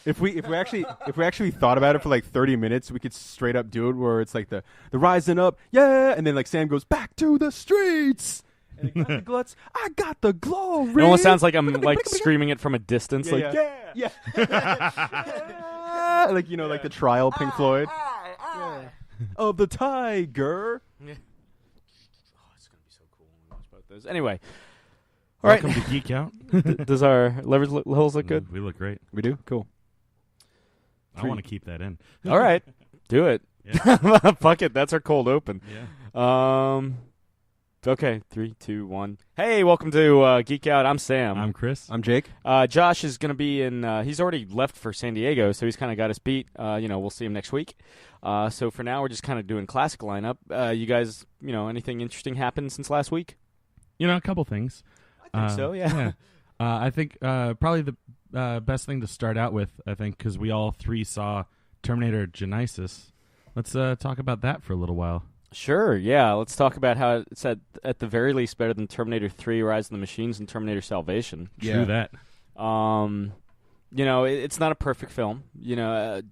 If we actually thought about it for like 30 minutes, we could straight up do it where it's like the rising up, yeah, and then like Sam goes back to the streets. And got the gluts, I got the glory. It almost sounds like I'm like screaming it from a distance, like yeah. Like like the trial Pink Floyd of the tiger. Yeah. Oh, it's gonna be so cool when we watch both those. Anyway, all Welcome right. to Geek Out. Does our leverage levels look good? We look great. We do cool. I want to keep that in. All right, do it. Yeah. Fuck it. That's our cold open. Yeah. Okay, 3, 2, 1. Hey, welcome to Geek Out. I'm Sam. I'm Chris. I'm Jake. Josh is going to be in. He's already left for San Diego, so he's kind of got us beat. We'll see him next week. So for now, we're just kind of doing classic lineup. You guys, anything interesting happened since last week? A couple things. I think so. Yeah. I think probably the best thing to start out with, I think, because we all three saw Terminator Genisys. Let's talk about that for a little while. Sure, yeah. Let's talk about how it's at the very least better than Terminator 3, Rise of the Machines, and Terminator Salvation. True that. It's not a perfect film. But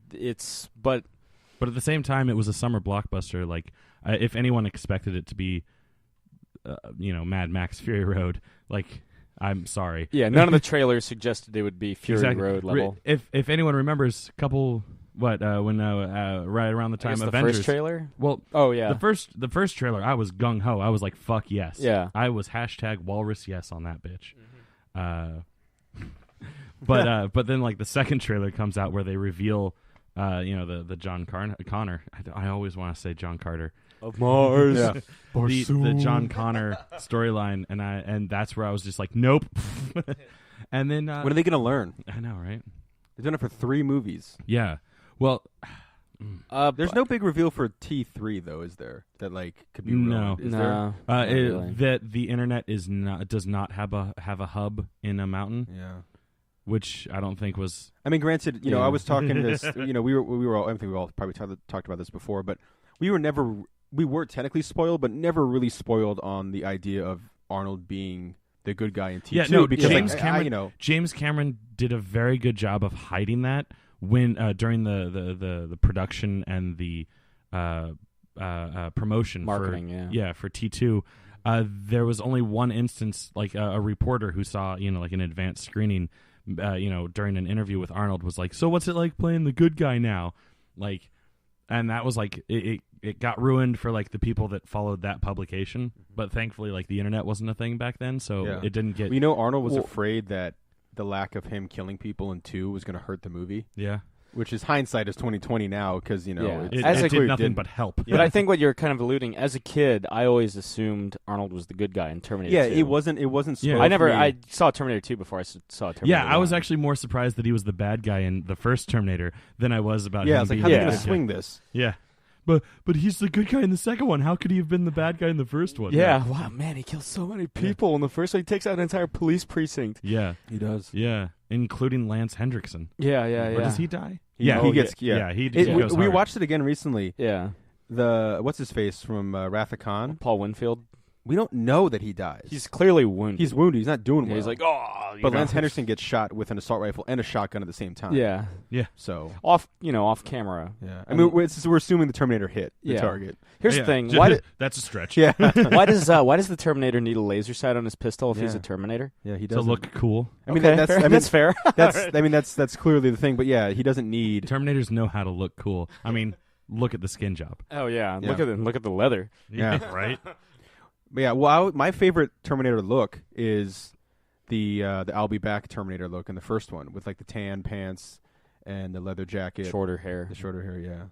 at the same time, it was a summer blockbuster. Like, if anyone expected it to be, Mad Max Fury Road, like, I'm sorry. Yeah, none of the trailers suggested it would be Fury Exactly. Road level. If anyone remembers, right around the time I guess Avengers. the first trailer? Well, oh yeah, the first trailer, I was gung ho. I was like, "Fuck yes!" Yeah, I was #walrus yes on that bitch. Mm-hmm. But then like the second trailer comes out where they reveal, the John Connor. I always want to say John Carter of Mars. Yeah. the John Connor storyline, and that's where I was just like, nope. And then When are they gonna learn? I know, right? They've done it for 3 movies. Yeah. Well, there's no big reveal for T3 though, is there? That like could be no, is no. there? Really. That the internet does not have a hub in a mountain. Yeah. Which I don't think was. I mean, granted, I was talking to this. we were all. I think we all probably talked about this before, but we were technically spoiled, but never really spoiled on the idea of Arnold being the good guy in T2. Yeah, no, because James Cameron did a very good job of hiding that when during the production and the promotion marketing, for T2. There was only one instance, like a reporter who saw like an advanced screening, during an interview with Arnold was like, "So what's it like playing the good guy now?" Like, and that was like it got ruined for like the people that followed that publication, but thankfully like the internet wasn't a thing back then, so it didn't get. Well, Arnold was afraid that the lack of him killing people in 2 was going to hurt the movie. Yeah. Which is hindsight is 2020 now because it did nothing but help. But I think what you're kind of alluding, as a kid, I always assumed Arnold was the good guy in Terminator 2. Yeah, it wasn't. Yeah. I saw Terminator 2 before I saw Terminator. Yeah, I was 1. actually more surprised that he was the bad guy in the first Terminator than I was about. Yeah, him I was like, being how are they the going to good swing guy. this? Yeah. But he's the good guy in the second one. How could he have been the bad guy in the first one? Yeah, wow, man, he kills so many people in the first one. He takes out an entire police precinct. Yeah, he does. Yeah, including Lance Hendrickson. Yeah. Or does he die? He gets. Yeah, he goes we hard. watched it again recently. Yeah. What's his face from Wrath of Khan? Paul Winfield. We don't know that he dies. He's clearly wounded. He's wounded. He's not doing well. He's like, but Lance Henderson gets shot with an assault rifle and a shotgun at the same time. Yeah. So off camera. Yeah. I mean, we're assuming the Terminator hit the target. Here's the thing. That's a stretch. Yeah. Why does the Terminator need a laser sight on his pistol if he's a Terminator? Yeah, he does. To look cool. I mean, okay, that's fair. That's clearly the thing. But yeah, he doesn't need. Terminators know how to look cool. I mean, look at the skin job. Oh yeah. Look at the leather. Yeah. Right. But yeah, well, my favorite Terminator look is the I'll Be Back Terminator look in the first one with like the tan pants and the leather jacket, shorter hair. The shorter hair, yeah.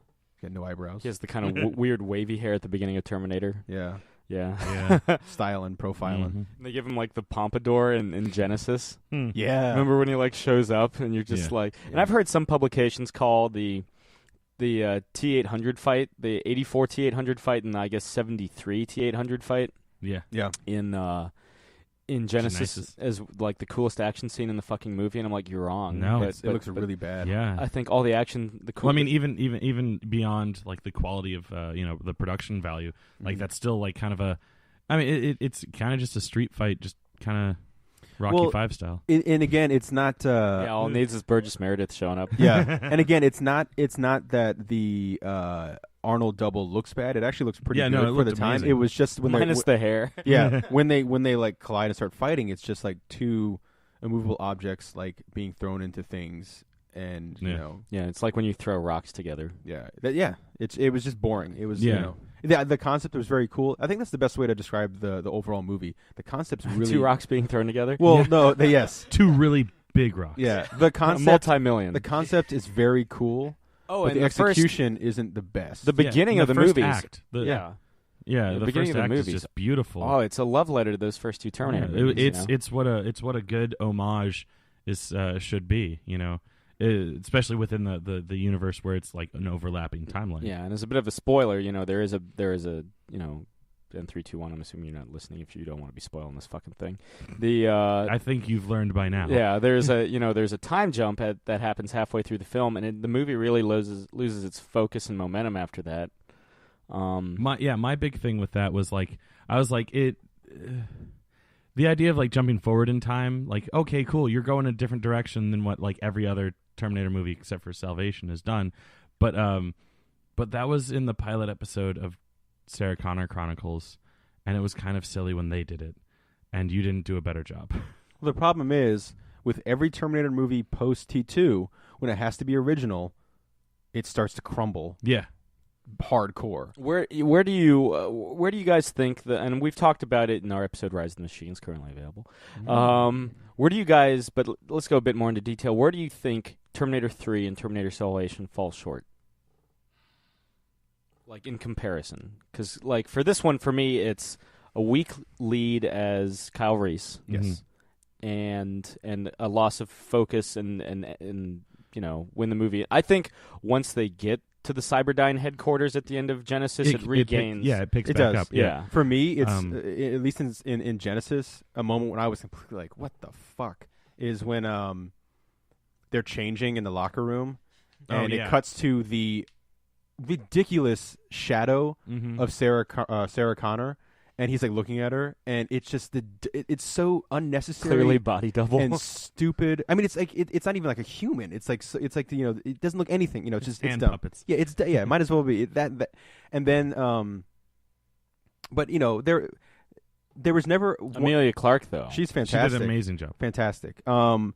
Got no eyebrows. He has the kind of weird wavy hair at the beginning of Terminator. Yeah. Yeah. Styling, profiling. Mm-hmm. They give him like the pompadour in Genisys. Yeah. Remember when he like shows up and you're just like, and I've heard some publications call the T-800 fight, the 84 T-800 fight, and I guess 73 T-800 fight. Yeah. In Genisys as like the coolest action scene in the fucking movie, and I'm like, you're wrong. No, it looks really bad. Yeah. I think all the action, Well, I mean, even beyond like the quality of the production value, like that's still like kind of a. I mean, it's kind of just a street fight, just kind of. Rocky 5 style. And again, it's not. Yeah, all it needs is Burgess Meredith showing up. Yeah, and again, it's not that the Arnold double looks bad. It actually looks pretty good for the time. Amazing. It was just when minus the hair. Yeah, when they like collide and start fighting, it's just like two immovable objects like being thrown into things, and you know. Yeah, it's like when you throw rocks together. Yeah, it was just boring. It was you know. The concept was very cool. I think that's the best way to describe the overall movie. The concept's really... Two rocks being thrown together? Well, no, yes. Two really big rocks. Yeah, the concept... multi-million. The concept is very cool, but and the execution isn't the best. The beginning of the first movies. Act. Yeah, the beginning first of the act movies is just beautiful. Oh, it's a love letter to those first two Terminator movies. It's what a good homage is should be, you know. Especially within the universe where it's like an overlapping timeline. Yeah, and as a bit of a spoiler, you know, there is a you know, in 3, 2, 1. I'm assuming you're not listening if you don't want to be spoiling this fucking thing. I think you've learned by now. Yeah, there's a time jump that happens halfway through the film, and the movie really loses its focus and momentum after that. My big thing with that was like I was like it. The idea of like jumping forward in time, like okay, cool, you're going a different direction than what like every other Terminator movie except for Salvation has done, but that was in the pilot episode of Sarah Connor Chronicles, and it was kind of silly when they did it, and you didn't do a better job. Well, the problem is with every Terminator movie post T2, when it has to be original, it starts to crumble. Yeah. Hardcore. Where do you guys think that? And we've talked about it in our episode Rise of the Machines, currently available. Where do you guys? But let's go a bit more into detail. Where do you think Terminator 3 and Terminator Salvation fall short? Like in comparison, because like for this one, for me, it's a weak lead as Kyle Reese. Yes. And a loss of focus and you know when the movie. I think once they get to the Cyberdyne headquarters at the end of Genisys, it regains. It picks back up. Yeah. For me, it's at least in Genisys, a moment when I was completely like, "What the fuck?" is when they're changing in the locker room, and it cuts to the ridiculous shadow of Sarah Connor, and he's like looking at her, and it's just it's so unnecessary, clearly body double and stupid. I mean, it's like it's not even like a human. It's like you know, it doesn't look anything. You know, it's just hand it's dumb. puppets. Yeah, it might as well be that. And then, but you know, there was never Amelia Clarke though. She's fantastic. She did an amazing job. Fantastic. And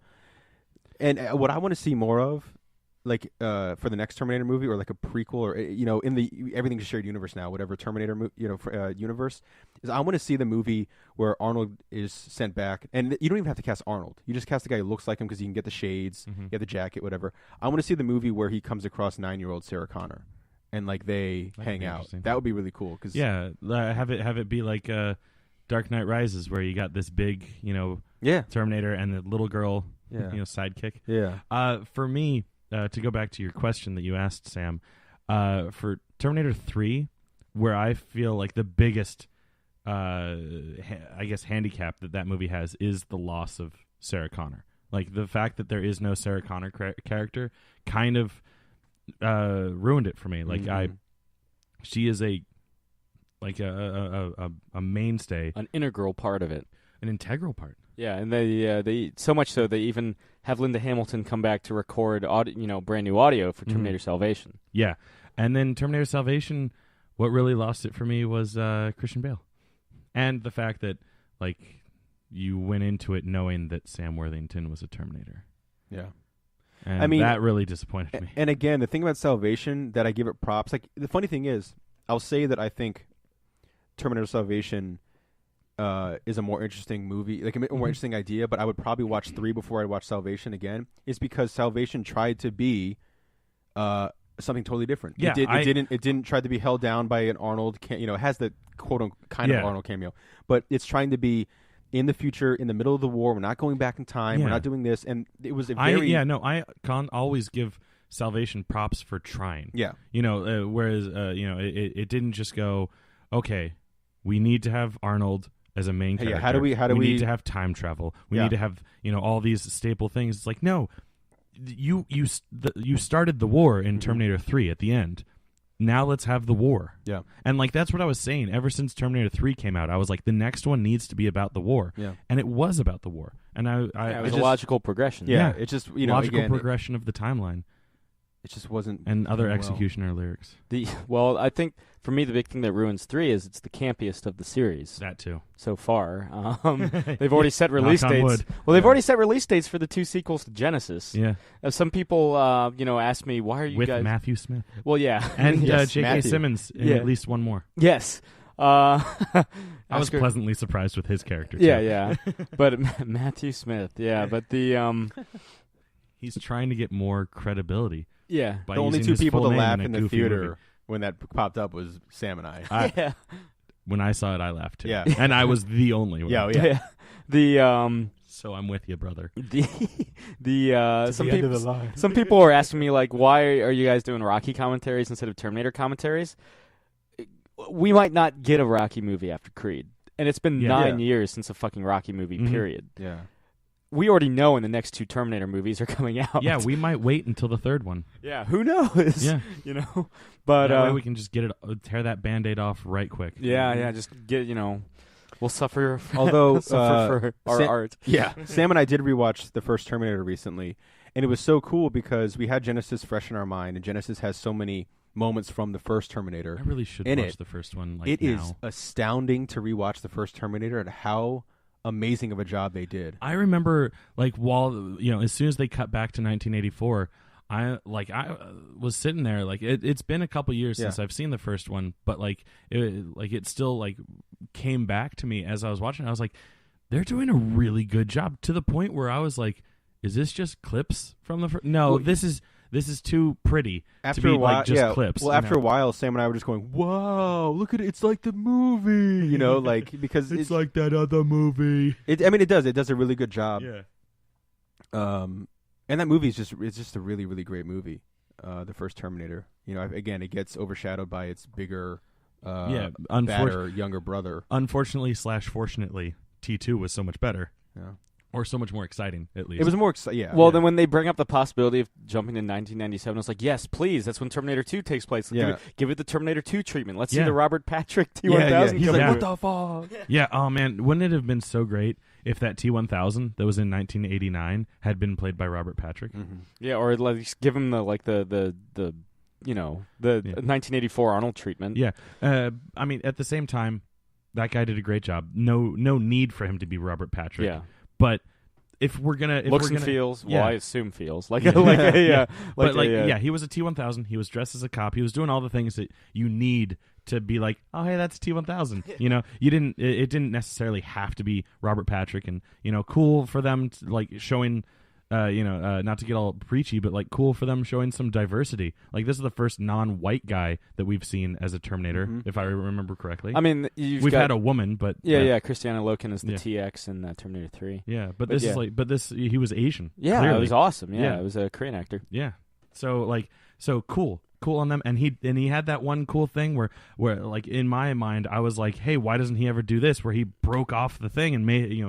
what I want to see more of, like for the next Terminator movie, or like a prequel, or you know, in the everything's a shared universe now, whatever Terminator universe is, I want to see the movie where Arnold is sent back, and you don't even have to cast Arnold. You just cast a guy who looks like him because you can get the shades, get the jacket, whatever. I want to see the movie where he comes across 9-year-old Sarah Connor, and like they hang out. That would be really cool. Cause have it be like Dark Knight Rises, where you got this big, you know, Terminator and the little girl, you know, sidekick. Yeah. For me. To go back to your question that you asked, Sam, for Terminator 3, where I feel like the biggest, I guess, handicap that movie has is the loss of Sarah Connor. Like, the fact that there is no Sarah Connor character kind of ruined it for me. Like, she is a mainstay. An integral part of it. An integral part. Yeah, and they so much so they even have Linda Hamilton come back to record brand new audio for Terminator Salvation. Yeah, and then Terminator Salvation, what really lost it for me was Christian Bale, and the fact that like you went into it knowing that Sam Worthington was a Terminator. Yeah, and I mean that really disappointed me. And again, the thing about Salvation that I give it props. Like the funny thing is, I'll say that I think Terminator Salvation is a more interesting movie, like a more interesting idea, but I would probably watch 3 before I'd watch Salvation again, is because Salvation tried to be something totally different. Yeah, it didn't try to be held down by an Arnold, it has the quote-unquote kind of Arnold cameo, but it's trying to be in the future, in the middle of the war. We're not going back in time. We're not doing this, and it was a very... I can't always give Salvation props for trying. Yeah. You know, whereas, it didn't just go, okay, we need to have Arnold as a main character. How do we need to have time travel. We need to have, all these staple things. It's like, no, you started the war in Terminator 3 at the end. now let's have the war. Yeah. And like that's what I was saying. Ever since Terminator 3 came out, I was like, the next one needs to be about the war. Yeah. And it was about the war. And it was a logical progression. Yeah, it just logical again, progression of the timeline. It just wasn't. And other well. executioner lyrics. Well, I think for me the big thing that ruins 3 is it's the campiest of the series. That too. So far, they've already set release Knock on dates. wood. Well, they've already set release dates for the 2 sequels to Genisys. Yeah. Some people, ask me, why are you With guys... Matthew Smith. Well, yeah. And Yes, J.K. Matthew. Simmons in Yeah. at least one more. Yes. I was pleasantly surprised with his character, too. Yeah. But Matthew Smith, yeah. But the... He's trying to get more credibility. Yeah. By The only using 2 his people full to name laugh a in the goofy theater movie. when that popped up was Sam and I. Yeah. When I saw it, I laughed too. Yeah. And I was the only one. Yeah. The So I'm with you, brother. some people are asking me like, why are you guys doing Rocky commentaries instead of Terminator commentaries? We might not get a Rocky movie after Creed, and it's been 9 years since a fucking Rocky movie. Mhm. Period. Yeah. We already know when the next 2 Terminator movies are coming out. Yeah, we might wait until the third one. Yeah, who knows? Yeah. But that way we can just get it, tear that Band-Aid off right quick. yeah, just get we'll suffer. Although suffer for our art. Yeah, Sam and I did rewatch the first Terminator recently, and it was so cool because we had Genisys fresh in our mind, and Genisys has so many moments from the first Terminator. I really should in watch it. the first one. It now. is astounding to rewatch the first Terminator and how amazing of a job they did. I remember, as soon as they cut back to 1984, I was sitting there, it's been a couple years since I've seen the first one, but it still came back to me as I was watching. I was like, they're doing a really good job, to the point where I was like, is this just clips from the first? No, Well, this is too pretty After to be a while, just clips. Well, after a while, Sam and I were just going, "Wow, look at it! It's like the movie," because it's like that other movie. It does. It does a really good job. Yeah. And that movie is just a really, really great movie. The first Terminator. Again, it gets overshadowed by its bigger, badder younger brother. Unfortunately / fortunately, T2 was so much better. Yeah. Or so much more exciting, at least. It was more exciting. Yeah. Well, yeah. then when they bring up the possibility of jumping to 1997, I was like, yes, please. That's when Terminator 2 takes place. Give it the Terminator 2 treatment. Let's see the Robert Patrick T-1000. He's come like, out. what the fuck? Yeah, oh man, wouldn't it have been so great if that T-1000 that was in 1989 had been played by Robert Patrick? Mm-hmm. Yeah, or give him the 1984 Arnold treatment. Yeah. I mean, at the same time, that guy did a great job. No need for him to be Robert Patrick. Yeah. But if we're gonna feels, yeah. well, I assume feels he was a T-1000. He was dressed as a cop. He was doing all the things that you need to be like, oh hey, that's a T-1000. It didn't necessarily have to be Robert Patrick, and cool for them to, showing. Not to get all preachy, but cool for them showing some diversity. This is the first non-white guy that we've seen as a Terminator, if I remember correctly. I mean, we've had a woman, but Christiana Loken is the TX in Terminator 3. Yeah, but he was Asian. Yeah, clearly. it was awesome. Yeah, it was a Korean actor. Yeah, so cool on them, and he had that one cool thing where in my mind I was like, hey, why doesn't he ever do this? Where he broke off the thing and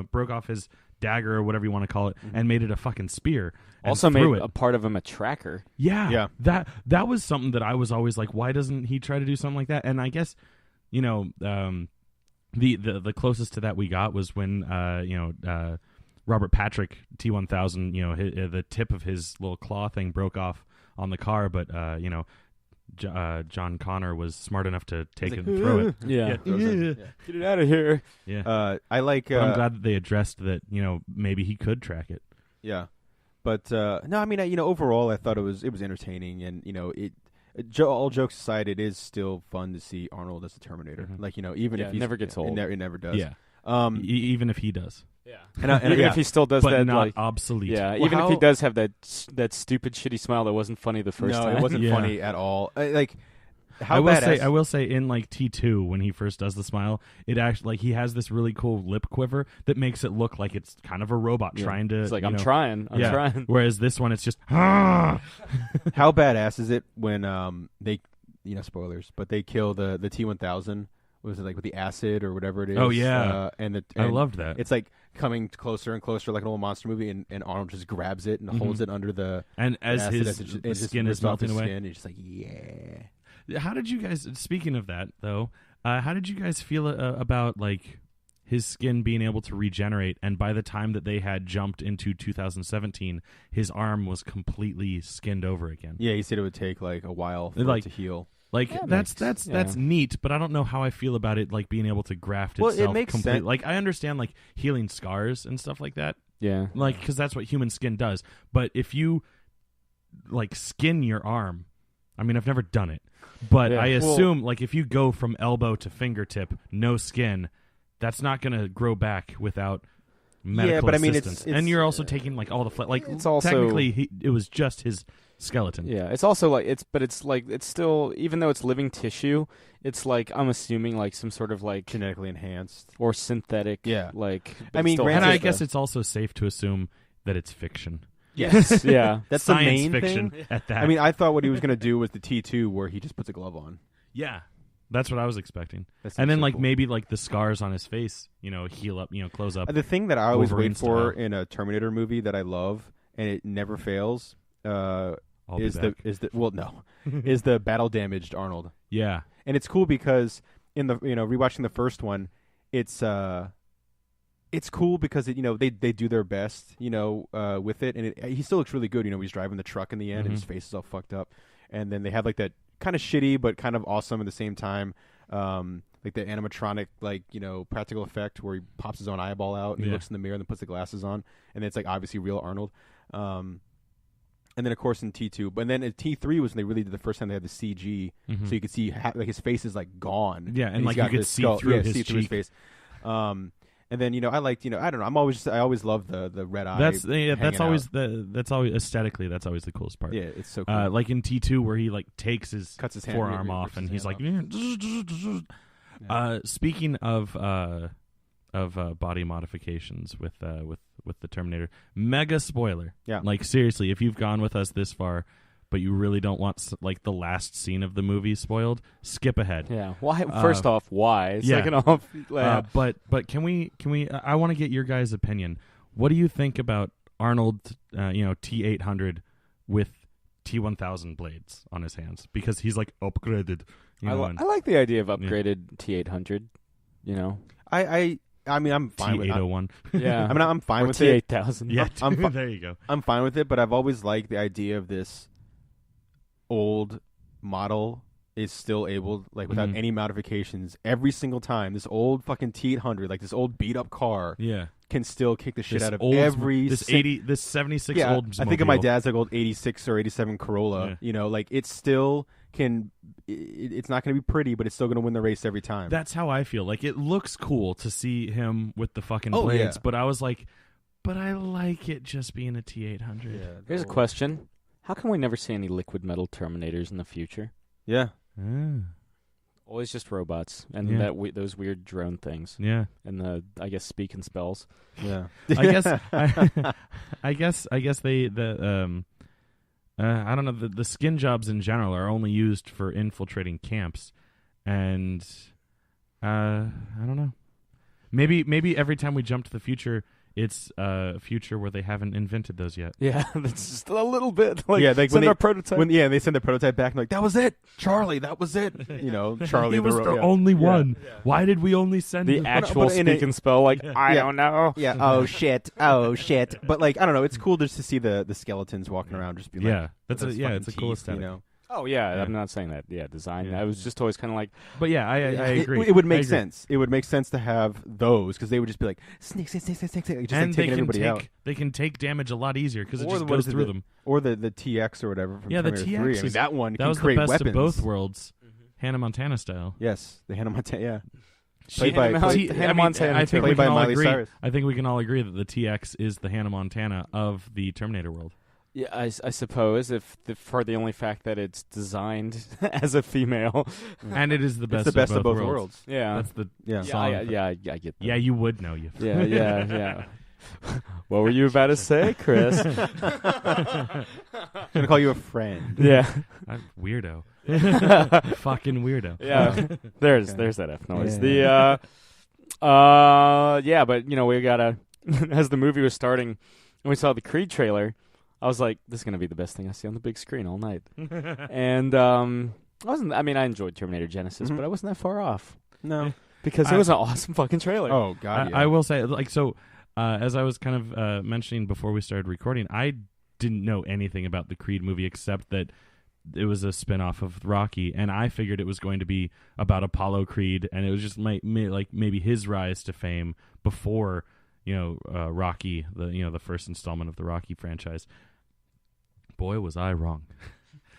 broke off his dagger or whatever you want to call it, and made it a fucking spear. Also made a part of him a tracker. Yeah. That was something that I was always like, why doesn't he try to do something like that? And I guess, the closest to that we got was when Robert Patrick T-1000, the tip of his little claw thing broke off on the car, but John Connor was smart enough to take it and throw it. Yeah. Get it out of here. Yeah. I like. But I'm glad that they addressed that. Maybe he could track it. Yeah, but no, I mean, overall, I thought it was entertaining, and all jokes aside, it is still fun to see Arnold as a Terminator. Mm-hmm. Even if it he never gets old. It never does. Yeah. Even if he does. Yeah. And even if he still does but that, not obsolete. Yeah. Even if he does have that stupid, shitty smile that wasn't funny the first time. No, it wasn't funny at all. I will say in T2 when he first does the smile, it actually he has this really cool lip quiver that makes it look like it's kind of a robot trying to. It's like I'm trying. Whereas this one, it's just. How badass is it when they, spoilers, but they kill the T-1000. Was it with the acid or whatever it is? Oh yeah, and I loved that. It's coming closer and closer, like an old monster movie, and Arnold just grabs it and holds it under the and as acid, his the skin is melting away. Skin, he's just like, yeah. How did you guys? Speaking of that, though, how did you guys feel about like his skin being able to regenerate? And by the time that they had jumped into 2017, his arm was completely skinned over again. Yeah, he said it would take like a while for it to heal. Like that's neat, but I don't know how I feel about it. Like being able to graft itself. Well, it makes sense. Like I understand like healing scars and stuff like that. Yeah, like because that's what human skin does. But if you like skin your arm, I mean I've never done it, but I assume like if you go from elbow to fingertip, no skin, that's not going to grow back without medical assistance. It's, and you're also taking like all the like it's also, technically it was just his skeleton. Yeah, it's also like it's still, even though it's living tissue, it's like I'm assuming like some sort of like genetically enhanced or synthetic. Yeah, like I mean, and I guess it's also safe to assume that it's fiction. Yes, yeah, that's science the main fiction thing. At that. I mean, I thought what he was going to do was the T2, where he just puts a glove on. Yeah, that's what I was expecting. And then, like, cool. Maybe, like, the scars on his face, heal up, close up. The thing that I always wait for style. in a Terminator movie that I love, and it never fails, is the battle damaged Arnold. Yeah. And it's cool because in the rewatching the first one, it's cool because they do their best with it, and he still looks really good. He's driving the truck in the end, and his face is all fucked up, and then they have like that kind of shitty but kind of awesome at the same time, like the animatronic practical effect where he pops his own eyeball out and he looks in the mirror and then puts the glasses on, and then it's like obviously real Arnold. And then of course in T2, but then in T3 was when they really did the first time they had the CG, so you could see like his face is like gone. Yeah, and like you could see through his face. And then I liked I don't know, I always love the red eye. That's always aesthetically that's always the coolest part. Yeah, it's so cool. Like in T2 where he like cuts his forearm off and he's like. Speaking of body modifications with the Terminator, mega spoiler. Yeah, like seriously, if you've gone with us this far, but you really don't want like the last scene of the movie spoiled, skip ahead. Yeah. Why? First off, why? Yeah. Second off, but can we? I want to get your guys' opinion. What do you think about Arnold? T800 with T1000 blades on his hands because he's like upgraded. I like the idea of upgraded T800. I mean, I'm fine with T801. Yeah. I mean, I'm fine with T8000. it. T8000. Yeah, there you go. I'm fine with it, but I've always liked the idea of this old model is still able, like, without any modifications, every single time, this old fucking T800, like this old beat-up car, can still kick the shit out of this 76 old. I think of my dad's like old 86 or 87 Corolla. Yeah. Like it still can. It's not going to be pretty, but it's still going to win the race every time. That's how I feel. Like it looks cool to see him with the fucking blades, but I was like, but I like it just being a T800. Yeah, here's a question: how come we never see any liquid metal Terminators in the future? Yeah. Always just robots and those weird drone things. Yeah, and I guess speaking spells. Yeah, I guess they I don't know, the skin jobs in general are only used for infiltrating camps, and I don't know. Maybe every time we jump to the future, it's a future where they haven't invented those yet. Yeah, that's just a little bit. Like, like send our prototype. They send the prototype back and like, that was it, Charlie, that was it. Charlie he was the only one. Yeah. Why did we only send the actual speak and spell? Like, I don't know. Yeah. Oh shit. But like, I don't know. It's cool just to see the skeletons walking around, just be like, it's a cool aesthetic. Oh yeah, I'm not saying that. Yeah, design. Yeah. I was just always kind of like, but I agree. It would make sense. It would make sense to have those because they would just be like snake, just and like taking everybody out. They can take damage a lot easier because it just goes through them. Or the TX or whatever from the Terminator TX 3. I mean, that one that can was create the best weapons. of both worlds, Hannah Montana style. Yes, the Hannah Montana. Yeah. Hannah Montana. I think played we by can all Miley agree. Cyrus. I think we can all agree that the TX is the Hannah Montana of the Terminator world. Yeah, I suppose for the only fact that it's designed as a female, and it is the best. It's the best of both worlds. Yeah, that's the I get that. Yeah, you would know you. Yeah. What were you about to say, Chris? I'm gonna call you a friend. Yeah, weirdo. Fucking weirdo. Yeah, there's that F noise. Yeah. But we gotta. As the movie was starting, and we saw the Creed trailer, I was like, this is going to be the best thing I see on the big screen all night. And I mean, I enjoyed Terminator Genisys, but I wasn't that far off. No. Because it was an awesome fucking trailer. Oh, God, I will say, like, so as I was kind of mentioning before we started recording, I didn't know anything about the Creed movie except that it was a spin-off of Rocky, and I figured it was going to be about Apollo Creed, and it was just maybe his rise to fame before, Rocky, the first installment of the Rocky franchise. Boy, was I wrong.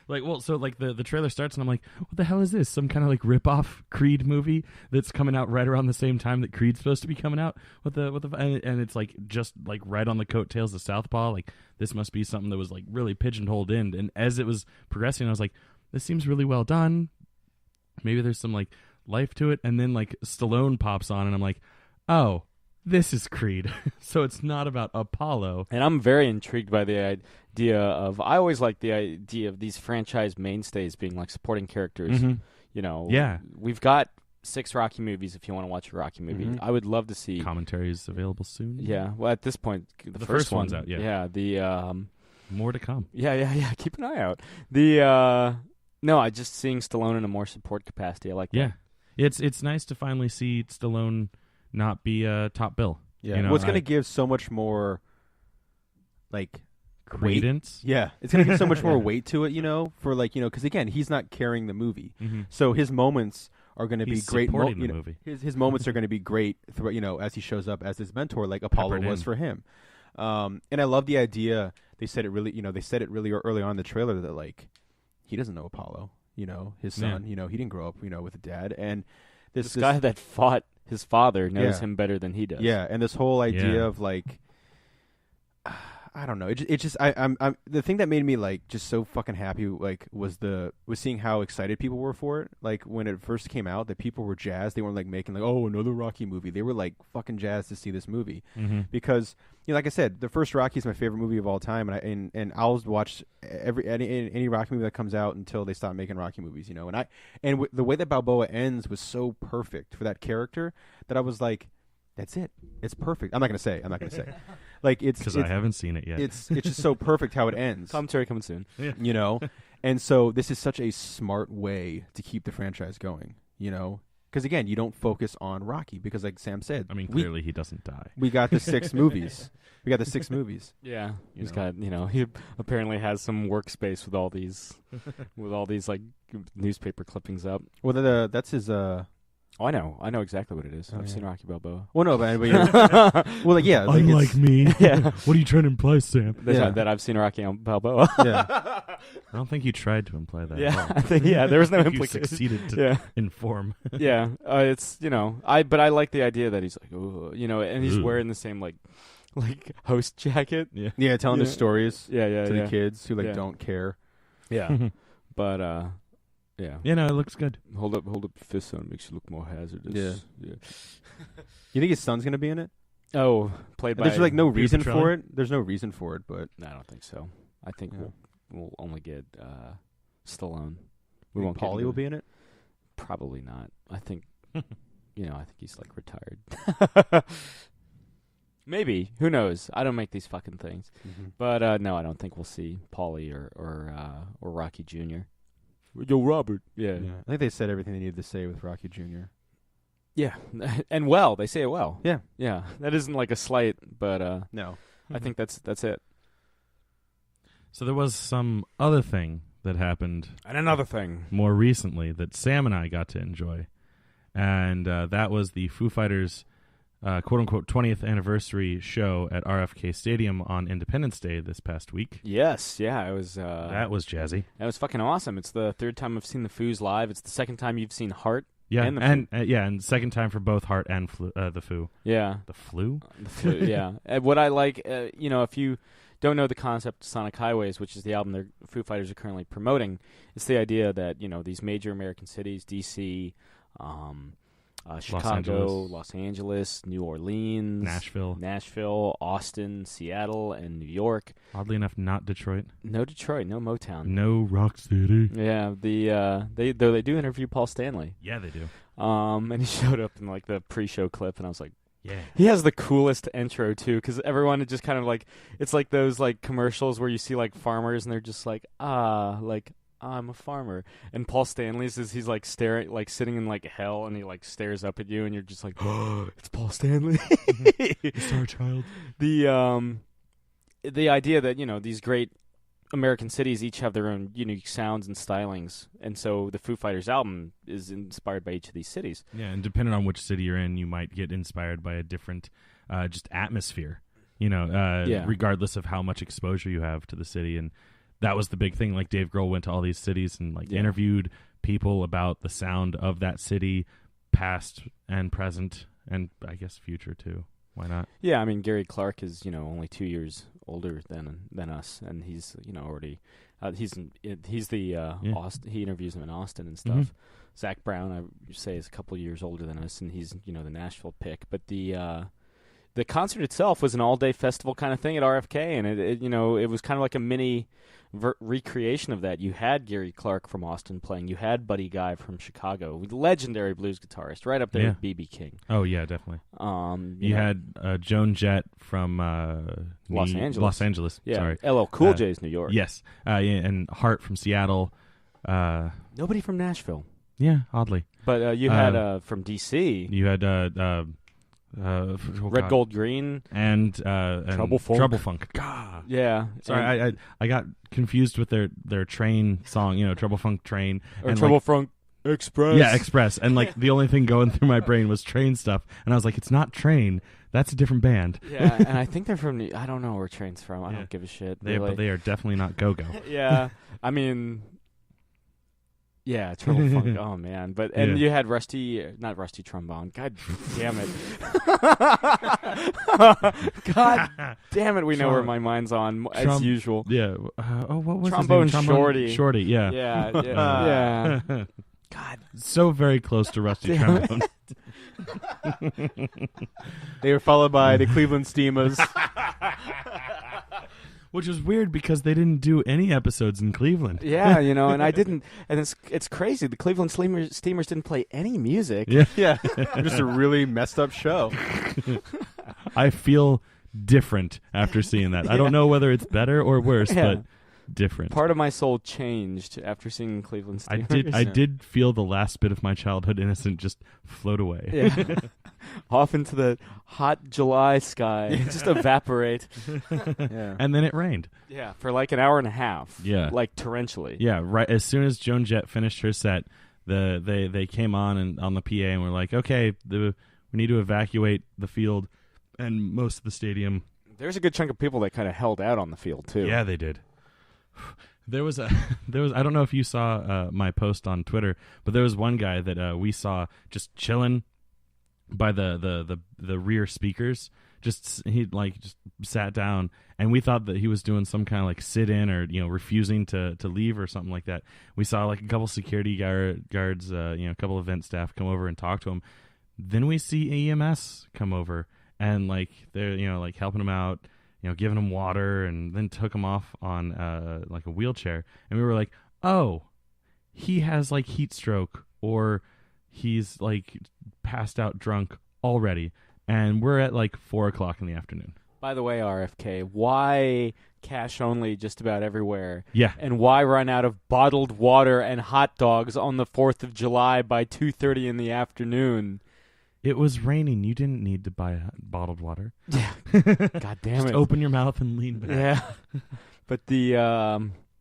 The trailer starts and I'm like, what the hell is this? Some kind of like rip-off Creed movie that's coming out right around the same time that Creed's supposed to be coming out. And it's like just like right on the coattails of Southpaw. Like this must be something that was like really pigeonholed in. And as it was progressing, I was like, this seems really well done. Maybe there's some like life to it. And then like Stallone pops on and I'm like, oh, this is Creed. So it's not about Apollo. And I'm very intrigued by the idea of, I always like the idea of these franchise mainstays being like supporting characters. Mm-hmm. Yeah. We've got 6 Rocky movies if you want to watch a Rocky movie. Mm-hmm. I would love to see. Commentaries available soon. Yeah. Well, at this point, the first one's out, yeah. Yeah. The more to come. Yeah. Keep an eye out. I just seeing Stallone in a more support capacity. I like that. Yeah. It's nice to finally see Stallone not be top bill. Yeah. Well, it's going to give so much more, like, credence. Yeah. It's going to give so much more weight to it, for, like, because, again, he's not carrying the movie. Mm-hmm. So his moments are going to be great. Supporting the movie. His moments are going to be great, as he shows up as his mentor, like Apollo was for him. And I love the idea. They said it really, early on in the trailer that, like, he doesn't know Apollo, his son, he didn't grow up, with a dad. And this guy that fought his father knows him better than he does. Yeah, and this whole idea of like, I don't know. It just I'm the thing that made me like just so fucking happy like was seeing how excited people were for it. Like when it first came out, that people were jazzed. They weren't like making like, oh, another Rocky movie. They were like fucking jazzed to see this movie because like I said, the first Rocky is my favorite movie of all time, and I'll watch any Rocky movie that comes out until they stop making Rocky movies. And the way that Balboa ends was so perfect for that character that I was like, that's it. It's perfect. I'm not gonna say. Like it's because I haven't seen it yet. It's just so perfect how it ends. Commentary coming soon. And so this is such a smart way to keep the franchise going. Because again, you don't focus on Rocky because, like Sam said, I mean, clearly he doesn't die. We got the 6 movies. Yeah, he's got. He apparently has some workspace with all these, like newspaper clippings up. Well, that's his. Oh, I know exactly what it is. I've seen Rocky Balboa. Well, no, but well, like, yeah, like unlike me. Yeah. What are you trying to imply, Sam? That I've seen Rocky Balboa. Yeah. I don't think you tried to imply that. Yeah, I think, there was no implication. You succeeded to inform. Yeah, it's but I like the idea that he's like, and he's wearing the same like host jacket. Yeah, telling his stories. Yeah, to the kids who don't care. Yeah, but yeah. It looks good. Hold up your fist so it makes you look more hazardous. Yeah. You think his son's gonna be in it? Oh, played by. There's like no reason for it. There's no reason for it, but I don't think so. I think we'll only get Stallone. We won't. Paulie will be in it. Probably not. I think I think he's like retired. Maybe. Who knows? I don't make these fucking things. But no, I don't think we'll see Paulie or Rocky Jr. Yo, Robert. Yeah. I think they said everything they needed to say with Rocky Jr. Yeah, and they say it well. Yeah. Yeah, that isn't like a slight, but no. I think that's it. So there was some other thing that happened. And another thing. More recently that Sam and I got to enjoy. And that was the Foo Fighters quote-unquote 20th anniversary show at RFK Stadium on Independence Day this past week. Yes, yeah, it was... that was jazzy. That was fucking awesome. It's the 3rd time I've seen the Foos live. It's the 2nd time you've seen Heart. Yeah, and second time for both Heart and the Foo. Yeah. The Flu? The Flu, yeah. What I like, if you don't know the concept of Sonic Highways, which is the album the Foo Fighters are currently promoting, it's the idea that, these major American cities, D.C., Chicago, Los Angeles, New Orleans, Nashville, Austin, Seattle, and New York. Oddly enough, not Detroit. No Detroit, no Motown. No Rock City. Yeah, they do interview Paul Stanley. Yeah, they do. And he showed up in like the pre-show clip, and I was like, yeah. He has the coolest intro too, because everyone just kind of like, it's like those like commercials where you see like farmers and they're just like, like, I'm a farmer. And Paul Stanley's he's like staring, like sitting in like hell, and he like stares up at you, and you're just like, oh, it's Paul Stanley. Star Child. The idea that, you know, these great American cities each have their own unique sounds and stylings, and so the Foo Fighters album is inspired by each of these cities. Yeah, and depending on which city you're in, you might get inspired by a different just atmosphere, you know, regardless of how much exposure you have to the city. And that was the big thing. Like, Dave Grohl went to all these cities and like interviewed people about the sound of that city, past and present, and I guess future too. Why not? Yeah, I mean, Gary Clark is, you know, only 2 years older than us, and he's, you know, already he's the Austin, he interviews him in Austin and stuff. Mm-hmm. Zach Brown, I would say, is a couple years older than us, and he's, you know, the Nashville pick. But the concert itself was an all-day festival kind of thing at RFK, and it you know, it was kind of like a mini recreation of that. You had Gary Clark from Austin playing. You had Buddy Guy from Chicago, legendary blues guitarist, right up there with B.B. King. Oh yeah, definitely. You had Joan Jett from Los Angeles. Yeah, sorry. LL Cool J's New York. Yes, and Hart from Seattle. Nobody from Nashville. Yeah, oddly. But you had from D.C. You had Red, Gold, Green, and Trouble Funk. Trouble Funk. God. Yeah. Sorry, I got confused with their train song. You know, Trouble Funk Train or Trouble Funk Express. Yeah, Express. And like the only thing going through my brain was Train stuff, and I was like, it's not Train. That's a different band. Yeah, and I think they're from. I don't know where Train's from. I don't give a shit. But they are definitely not Go-Go. Yeah, I mean. Yeah, Trouble Funk. Oh man, you had not Rusty Trombone. God damn it! God damn it! We know where my mind's on as usual. Yeah. What was Trombone his name? Shorty? Shorty. Yeah. Yeah. God, so very close to Rusty Trombone. They were followed by the Cleveland Steamers. Which was weird because they didn't do any episodes in Cleveland. Yeah, you know, and I didn't, and it's crazy. The Cleveland Steamers didn't play any music. Yeah. Just a really messed up show. I feel different after seeing that. I don't know whether it's better or worse, but different. Part of my soul changed after seeing Cleveland Steamers. I did feel the last bit of my childhood innocence just float away. Yeah. Off into the hot July sky, just evaporate. Yeah. And then it rained. Yeah, for like an hour and a half. Yeah, like torrentially. Yeah, right. As soon as Joan Jett finished her set, they came on the PA and were like, "Okay, we need to evacuate the field and most of the stadium." There's a good chunk of people that kind of held out on the field too. Yeah, they did. There was I don't know if you saw my post on Twitter, but there was one guy that we saw just chilling by the rear speakers. He just sat down, and we thought that he was doing some kind of like sit in or, you know, refusing to leave or something like that. We saw like a couple security guards, a couple event staff come over and talk to him. Then we see EMS come over and like they're, you know, like helping him out, you know, giving him water, and then took him off on like a wheelchair. And we were like, oh, he has like heat stroke, or he's like passed out drunk already. And we're at like 4:00 in the afternoon. By the way, RFK, why cash only just about everywhere? Yeah. And why run out of bottled water and hot dogs on the 4th of July by 2:30 in the afternoon? It was raining. You didn't need to buy bottled water. Yeah. God damn it. Just open your mouth and lean back. Yeah. But it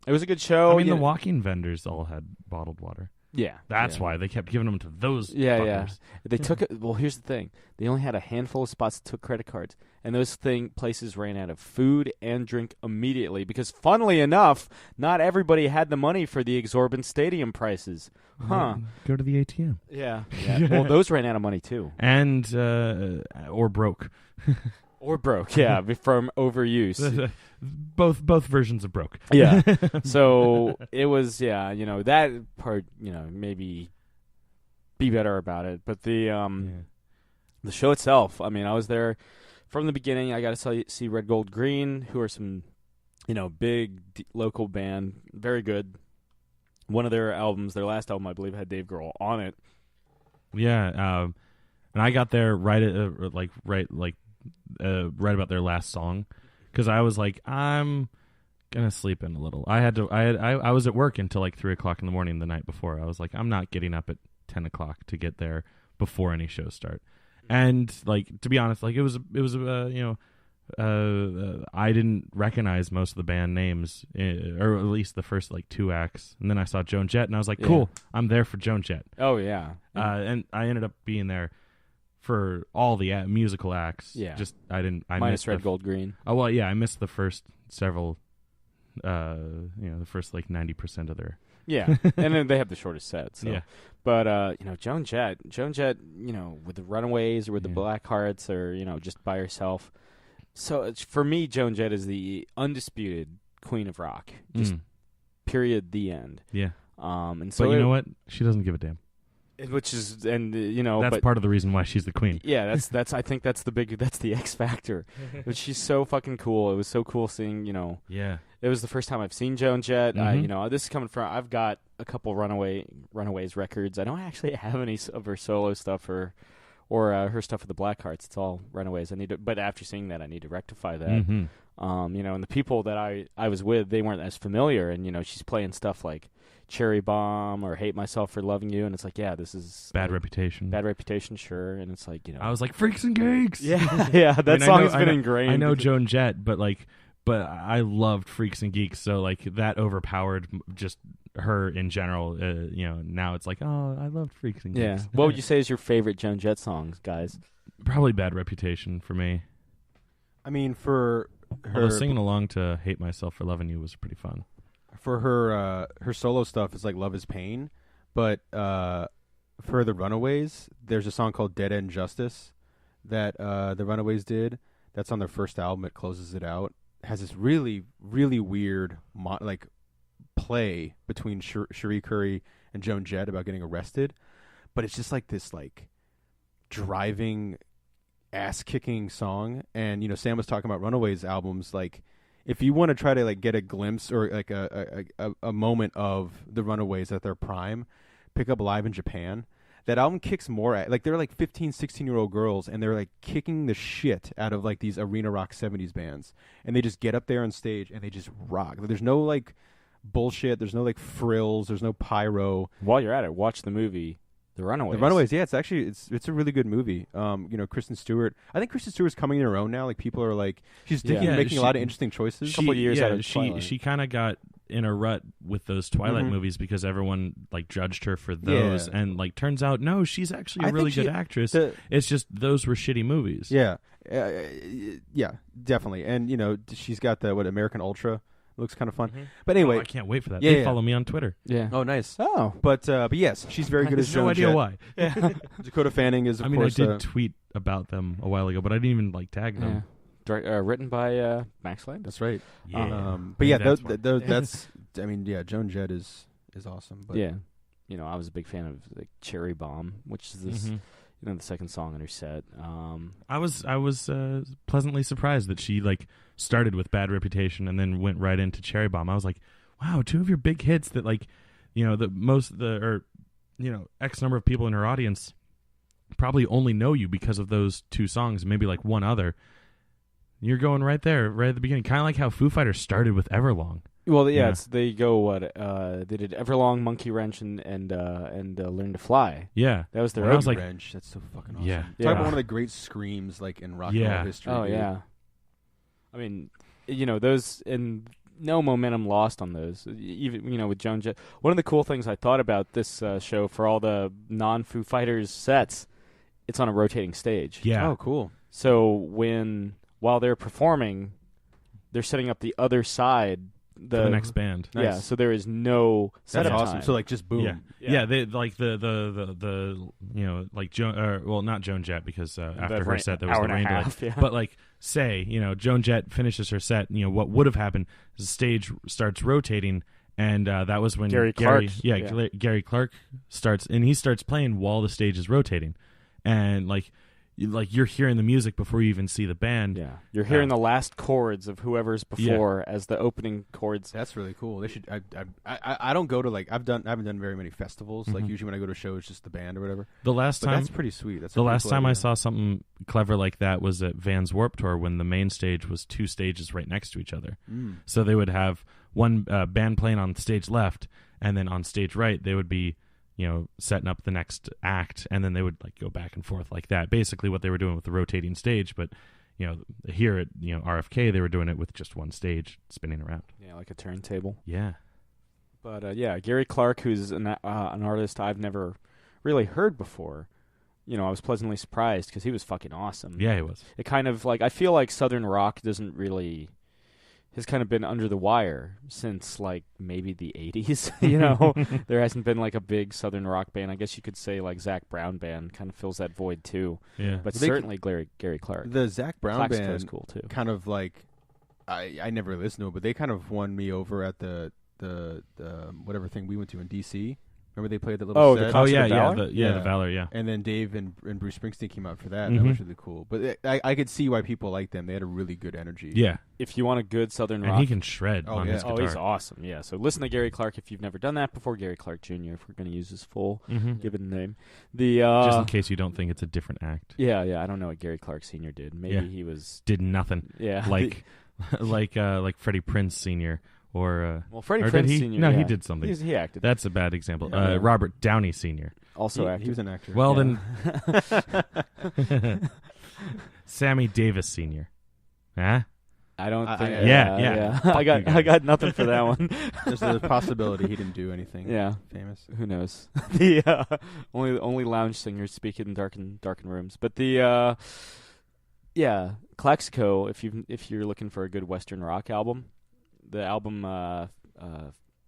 was a good show. I mean, the walking vendors all had bottled water. Yeah. That's why they kept giving them to those fuckers. Yeah. They took it. Well, here's the thing. They only had a handful of spots that took credit cards, and those places ran out of food and drink immediately because, funnily enough, not everybody had the money for the exorbitant stadium prices. Huh. Go to the ATM. Yeah. Well, those ran out of money, too. And, or broke. Or broke, yeah, from overuse. Both versions of broke. Yeah. So it was, that part, maybe be better about it. But the show itself, I mean, I was there from the beginning. I got to see Red, Gold, Green, who are some, big local band, very good. One of their albums, their last album, I believe, had Dave Grohl on it. Yeah, and I got there right about their last song, because I was like, I'm gonna sleep in a little. I was at work until like 3:00 in the morning the night before. I was like, I'm not getting up at 10:00 to get there before any shows start. And like, to be honest, like it was I didn't recognize most of the band names, or at least the first like 2 acts. And then I saw Joan Jett, and I was like, cool, I'm there for Joan Jett. Oh yeah. And I ended up being there for all the musical acts. Yeah. Just I Minus Red, Gold, Green. Oh well, yeah, I missed the first several. The first like 90% of their. Yeah, and then they have the shortest set. So. Yeah. But Joan Jett, with the Runaways or with the Blackhearts or just by herself. So for me, Joan Jett is the undisputed queen of rock. Just period. The end. Yeah. And so but you know what? She doesn't give a damn. Which is, that's part of the reason why she's the queen. Yeah, that's I think that's the X factor. But she's so fucking cool. It was so cool seeing, Yeah. It was the first time I've seen Joan Jett. Mm-hmm. This is coming from. I've got a couple Runaways records. I don't actually have any of her solo stuff or her stuff with the Blackhearts. It's all Runaways. But after seeing that, I need to rectify that. Mm-hmm. And the people that I was with, they weren't as familiar. And she's playing stuff like Cherry Bomb or Hate Myself for Loving You, and it's like, yeah, this is Bad Reputation. Bad Reputation, sure. And it's like, I was like, Freaks and Geeks. Yeah, that song has been ingrained. I know Joan Jett, but I loved Freaks and Geeks, so like that overpowered just her in general. Now it's like, oh, I loved Freaks and Geeks. Yeah. What would you say is your favorite Joan Jett songs, guys? Probably Bad Reputation for me. I mean, for her, although singing along to Hate Myself for Loving You was pretty fun. For her solo stuff, it's like Love Is Pain, but for the Runaways, there's a song called Dead End Justice that the Runaways did. That's on their first album. It closes it out. It has this really, really weird play between Cherie Currie and Joan Jett about getting arrested, but it's just like this like driving, ass-kicking song. And Sam was talking about Runaways albums, like. If you want to try to like get a glimpse or like a moment of the Runaways at their prime, pick up Live in Japan. That album kicks more at like they're like 15, 16-year-old girls and they're like kicking the shit out of like these arena rock 70s bands. And they just get up there on stage and they just rock. There's no like bullshit, there's no like frills, there's no pyro. While you're at it, watch the movie The Runaways. The Runaways, yeah, it's a really good movie. Kristen Stewart. I think Kristen Stewart's coming in her own now. Like people are like she's making a lot of interesting choices. A couple years out of Twilight. She kind of got in a rut with those Twilight movies because everyone like judged her for those, and like turns out no, she's actually a really good actress. It's just those were shitty movies. Yeah, yeah, definitely. And she's got the American Ultra. Looks kind of fun. Mm-hmm. But anyway, I can't wait for that. They follow me on Twitter. Yeah. Oh, nice. Oh. But yes, she's very good as Joan Jett. No idea why. Yeah. Dakota Fanning is, of course... I did tweet about them a while ago, but I didn't even tag them. Yeah. Written by Max Landis. That's right. Yeah. But yeah, that's... I mean, yeah, Joan Jett is awesome. But. Yeah. I was a big fan of like Cherry Bomb, which is this... the second song in her set. I was pleasantly surprised that she like started with Bad Reputation and then went right into Cherry Bomb. I was like, wow, 2 of your big hits that like, X number of people in her audience probably only know you because of those 2 songs, maybe like one other. You're going right there, right at the beginning, kind of like how Foo Fighters started with Everlong. Well, yeah, they go they did Everlong, Monkey Wrench, and Learn to Fly. Yeah, that was their. I was like, Wrench. That's so fucking awesome. Yeah, talk about one of the great screams like in rock and roll history. Oh dude. yeah, I mean, those and no momentum lost on those. Even with Joan Jett. One of the cool things I thought about this show for all the non-Foo Fighters sets, it's on a rotating stage. Yeah. Oh, cool. So while they're performing, they're setting up the other side. For the next band. Nice. Yeah, so there is no setup time. Awesome. So like just boom. Yeah. They like the like Joan, not Joan Jett because after her set there was the rain delay. But like say Joan Jett finishes her set. What would have happened? The stage starts rotating, and that was when Gary Clark starts, and he starts playing while the stage is rotating, and like you're hearing the music before you even see the band. Yeah, you're hearing the last chords of whoever's before as the opening chords. That's really cool. They should. I don't go to I haven't done very many festivals. Like usually when I go to shows, just the band or whatever. The last time, that's pretty sweet. That's the last cool time idea. I saw something clever like that was at Vans Warped Tour when the main stage was 2 stages right next to each other. So they would have one band playing on stage left, and then on stage right they would be, setting up the next act, and then they would go back and forth like that. Basically what they were doing with the rotating stage, but here at RFK they were doing it with just one stage spinning around. Yeah, like a turntable. Yeah. But Gary Clark, who's an artist I've never really heard before. I was pleasantly surprised because he was fucking awesome. Yeah, he was. It kind of I feel like Southern rock doesn't really has kind of been under the wire since maybe the 80s. There hasn't been a big Southern rock band. I guess you could say Zac Brown band kind of fills that void too. Yeah, but certainly Gary Clark. The Zac Brown Plaxico band is cool too. Kind of I never listened to it, but they kind of won me over at the whatever thing we went to in DC. Remember they played that little set? The Valor, yeah. And then Dave and Bruce Springsteen came out for that, and that was really cool. But I could see why people like them. They had a really good energy. Yeah. If you want a good Southern rock. And he can shred on his guitar. Oh, he's awesome, yeah. So listen to Gary Clark if you've never done that before. Gary Clark Jr., if we're going to use his full given name. Just in case you don't think it's a different act. Yeah, I don't know what Gary Clark Sr. did. Maybe he was... Did nothing. Yeah. Like Freddie Prinze Sr., or Freddie or Prinze he? Sr. No, yeah. he did something. He acted. That's a bad example. Yeah. Robert Downey Sr. also acted. He was an actor. Well, then, Sammy Davis Sr. Huh? I don't think. Yeah. I got nothing for that one. There's a possibility he didn't do anything. Famous. Who knows? The only lounge singers speak in darkened rooms. But the Plaxico. If you're looking for a good Western rock album. The album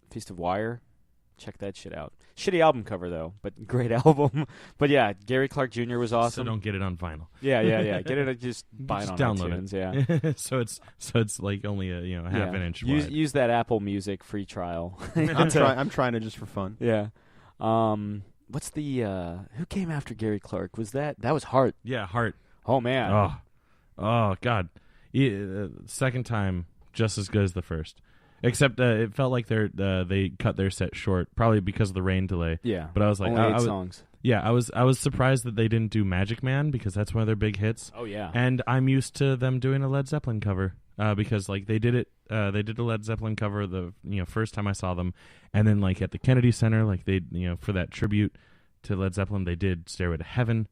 Feast of Wire, check that shit out. Shitty album cover though, but great album. But yeah, Gary Clark Jr. was awesome. So don't get it on vinyl. Yeah. Get it. Just buy it on download iTunes. it. Yeah. so it's only a half an inch wide. Use that Apple Music free trial. I'm trying it just for fun. Yeah. What's the who came after Gary Clark? Was that was Heart? Yeah, Heart. Oh man. Oh God. Second time. Just as good as the first, except it felt like they cut their set short, probably because of the rain delay. Yeah, but I was like, only 8 songs. Yeah, I was surprised that they didn't do Magic Man because that's one of their big hits. Oh yeah, and I'm used to them doing a Led Zeppelin cover because they did it. They did a Led Zeppelin cover the first time I saw them, and then at the Kennedy Center, they for that tribute to Led Zeppelin, they did Stairway to Heaven.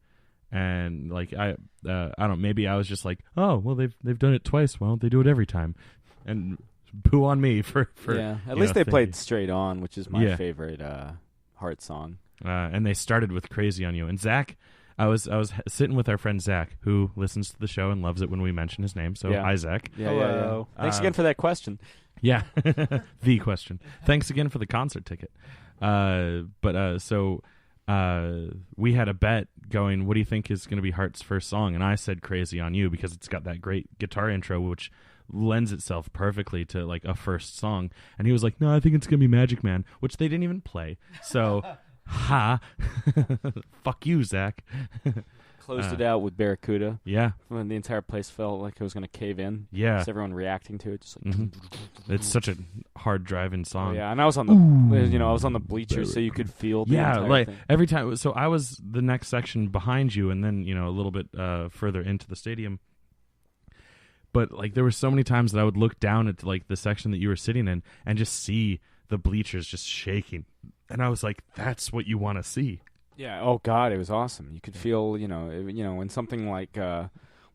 And I don't. Maybe I was just like, oh well, they've done it twice. Why don't they do it every time? And boo on me for yeah. At least they played Straight On, which is my favorite Heart song. And they started with Crazy on You. And Zach, I was sitting with our friend Zach, who listens to the show and loves it when we mention his name. So hi Zach. Yeah, hello. Yeah. Thanks again for that question. Yeah, the question. Thanks again for the concert ticket. So we had a bet going, what do you think is going to be Heart's first song? And I said Crazy on You because it's got that great guitar intro, which lends itself perfectly to a first song. And he was like, no, I think it's going to be Magic Man, which they didn't even play. So, fuck you, Zach. Closed it out with Barracuda. Yeah. When the entire place felt like it was going to cave in. Yeah. Just everyone reacting to it. Just It's such a hard driving song. Oh, yeah, and I was on the I was on the bleachers so you could feel the entire thing. Every time. So I was the next section behind you, and then a little bit further into the stadium. But there were so many times that I would look down at the section that you were sitting in and just see the bleachers just shaking, and I was like, "That's what you want to see." Yeah. Oh God, it was awesome. You could feel, when something like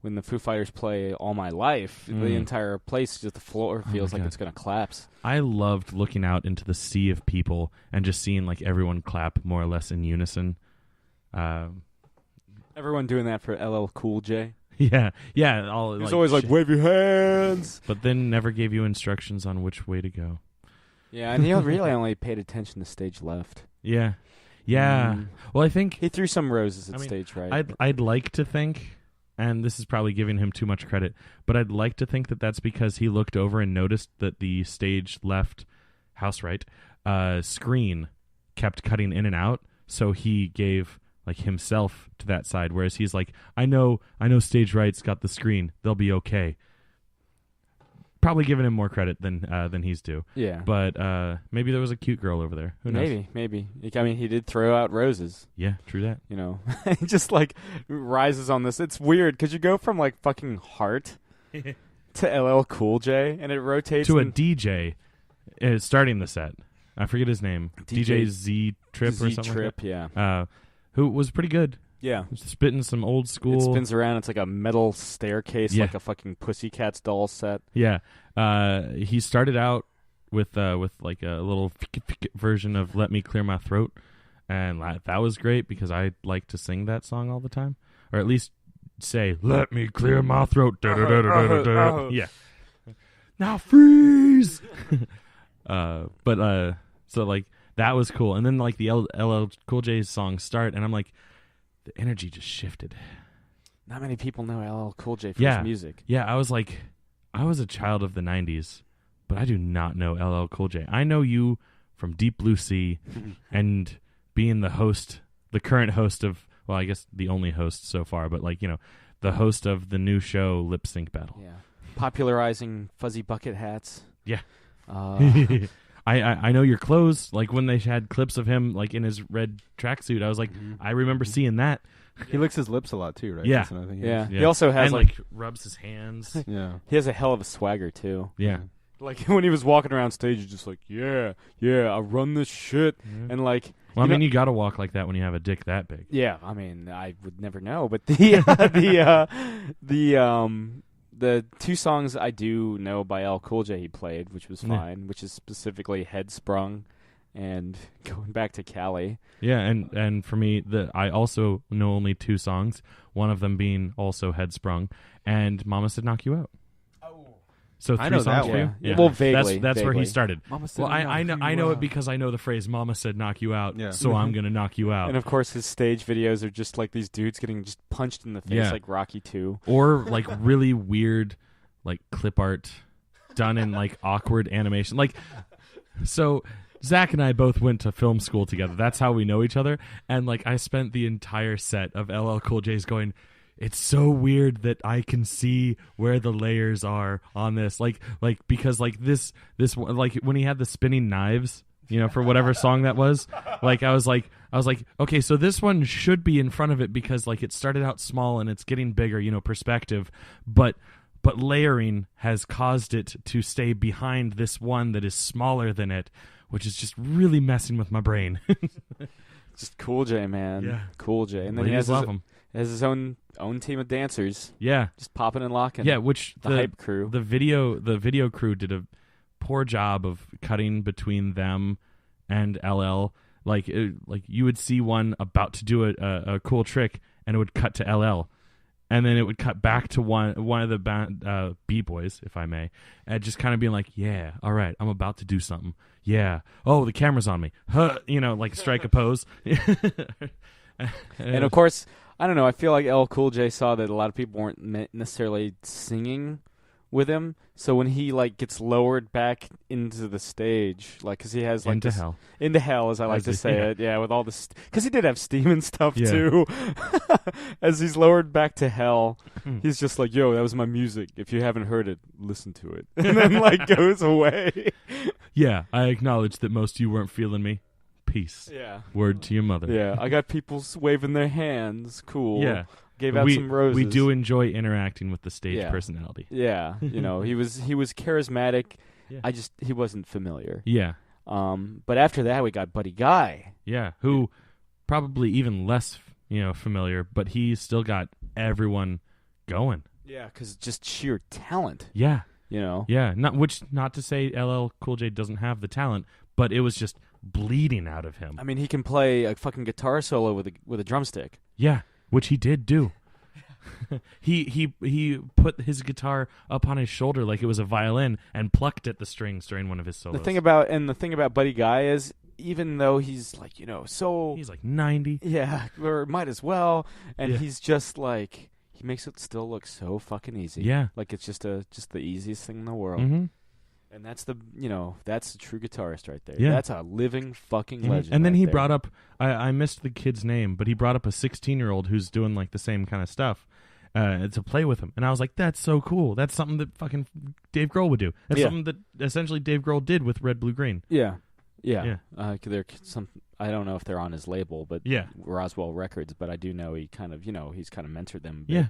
when the Foo Fighters play "All My Life," the entire place, just the floor feels like it's going to collapse. I loved looking out into the sea of people and just seeing everyone clap more or less in unison. Everyone doing that for LL Cool J. Yeah. He's always wave your hands. But then never gave you instructions on which way to go. Yeah, and he really only paid attention to stage left. Yeah. Well, I think he threw some roses at stage right. I'd like to think, and this is probably giving him too much credit, but I'd like to think that that's because he looked over and noticed that the stage left house right screen kept cutting in and out, so he gave like himself to that side, whereas he's like, I know stage right's got the screen, they'll be okay. Probably giving him more credit than he's due. Yeah. But maybe there was a cute girl over there. Who knows? Maybe. I mean, he did throw out roses. Yeah, true that. You know, he just like rises on this. It's weird because you go from like fucking Heart to LL Cool J, and it rotates to a DJ starting the set. I forget his name. DJ Z Trip or something. Trip, like that. Who was pretty good. Yeah. Spitting some old school. It spins around. It's like a metal staircase, like a fucking Pussycats doll set. Yeah. He started out with like a little version of "Let Me Clear My Throat," and that was great because I like to sing that song all the time, or at least say "Let me clear my throat." Yeah. Now freeze. So like that was cool, and then like the LL Cool J's songs start, and I'm like, the energy just shifted. Not many people know LL Cool J for his music. Yeah, I was like, I was a child of the 90s, but I do not know LL Cool J. I know you from Deep Blue Sea and being the current host of, well, I guess the only host so far, but like, you know, the host of the new show Lip Sync Battle. Yeah. Popularizing fuzzy bucket hats. Yeah. I know your clothes. Like when they had clips of him like in his red tracksuit, I was like, I remember seeing that. He licks his lips a lot too, right? Yeah. That's another thing. Yeah. He also has and like rubs his hands. Yeah. He has a hell of a swagger too. Yeah. Like when he was walking around stage, he's just like, yeah, I run this shit, and like. Well, I mean, you got to walk like that when you have a dick that big. Yeah, I mean, I would never know, but the two songs I do know by L Cool J he played, which was fine, which is specifically Headsprung and Going Back to Cali. Yeah, and for me, I also know only two songs, one of them being also Headsprung and Mama Said Knock You Out. So I three know songs that for you? one. Yeah. Well, vaguely. That's where he started. Mama said Well, I know it out. because I know the phrase "Mama said knock you out," Yeah. so I'm gonna knock you out. And of course, his stage videos are just like these dudes getting just punched in the face, like Rocky 2. Or like really weird, like clip art done in like awkward animation. Like, so Zach and I both went to film school together. That's how we know each other. And like, I spent the entire set of LL Cool J's going, it's so weird that I can see where the layers are on this. Like because like this like when he had the spinning knives, you know, for whatever song that was, like I was like, okay, so this one should be in front of it because like it started out small and it's getting bigger, you know, perspective, but layering has caused it to stay behind this one that is smaller than it, which is just really messing with my brain. Just Cool J, man. Yeah. Cool J. And then Ladies he love him. has his own team of dancers. Yeah. Just popping and locking. Yeah, which the hype crew. The video crew did a poor job of cutting between them and LL. Like you would see one about to do a cool trick, and it would cut to LL, and then it would cut back to one of the B-boys, if I may, and just kind of being like, yeah, all right, I'm about to do something. Yeah. Oh, the camera's on me. Huh, you know, like strike a pose. And of course, I don't know, I feel like L Cool J saw that a lot of people weren't necessarily singing with him, so when he like gets lowered back into the stage, like because he has like into hell, as I like to say it, with all this, because he did have steam and stuff too. As he's lowered back to hell, he's just like, yo, that was my music, if you haven't heard it, listen to it. And then like goes away. Yeah, I acknowledge that most of you weren't feeling me. Peace. Yeah. Word to your mother. Yeah, I got people waving their hands. Cool. Yeah. Gave out some roses. We do enjoy interacting with the stage personality. Yeah, you know, he was charismatic. Yeah. He wasn't familiar. Yeah. But after that, we got Buddy Guy. Yeah, who probably even less, you know, familiar, but he still got everyone going. Yeah, because just sheer talent. Yeah. You know. Yeah. Not to say LL Cool J doesn't have the talent, but it was just bleeding out of him. I mean, he can play a fucking guitar solo with a drumstick. Yeah. Which he did do. He put his guitar up on his shoulder like it was a violin and plucked at the strings during one of his solos. The thing about Buddy Guy is, even though he's like, you know, he's like 90. Yeah, or might as well, and he's just like, he makes it still look so fucking easy. Yeah. Like it's just the easiest thing in the world. Mm-hmm. And that's the true guitarist right there. Yeah. That's a living fucking legend. And then right he there. brought up, I missed the kid's name, but he brought up a 16-year-old who's doing like the same kind of stuff to play with him. And I was like, that's so cool. That's something that fucking Dave Grohl would do. That's something that essentially Dave Grohl did with Red, Blue, Green. Yeah. Yeah. I don't know if they're on his label, but Yeah. Roswell Records. But I do know he kind of, he's kind of mentored them. A bit. Yeah.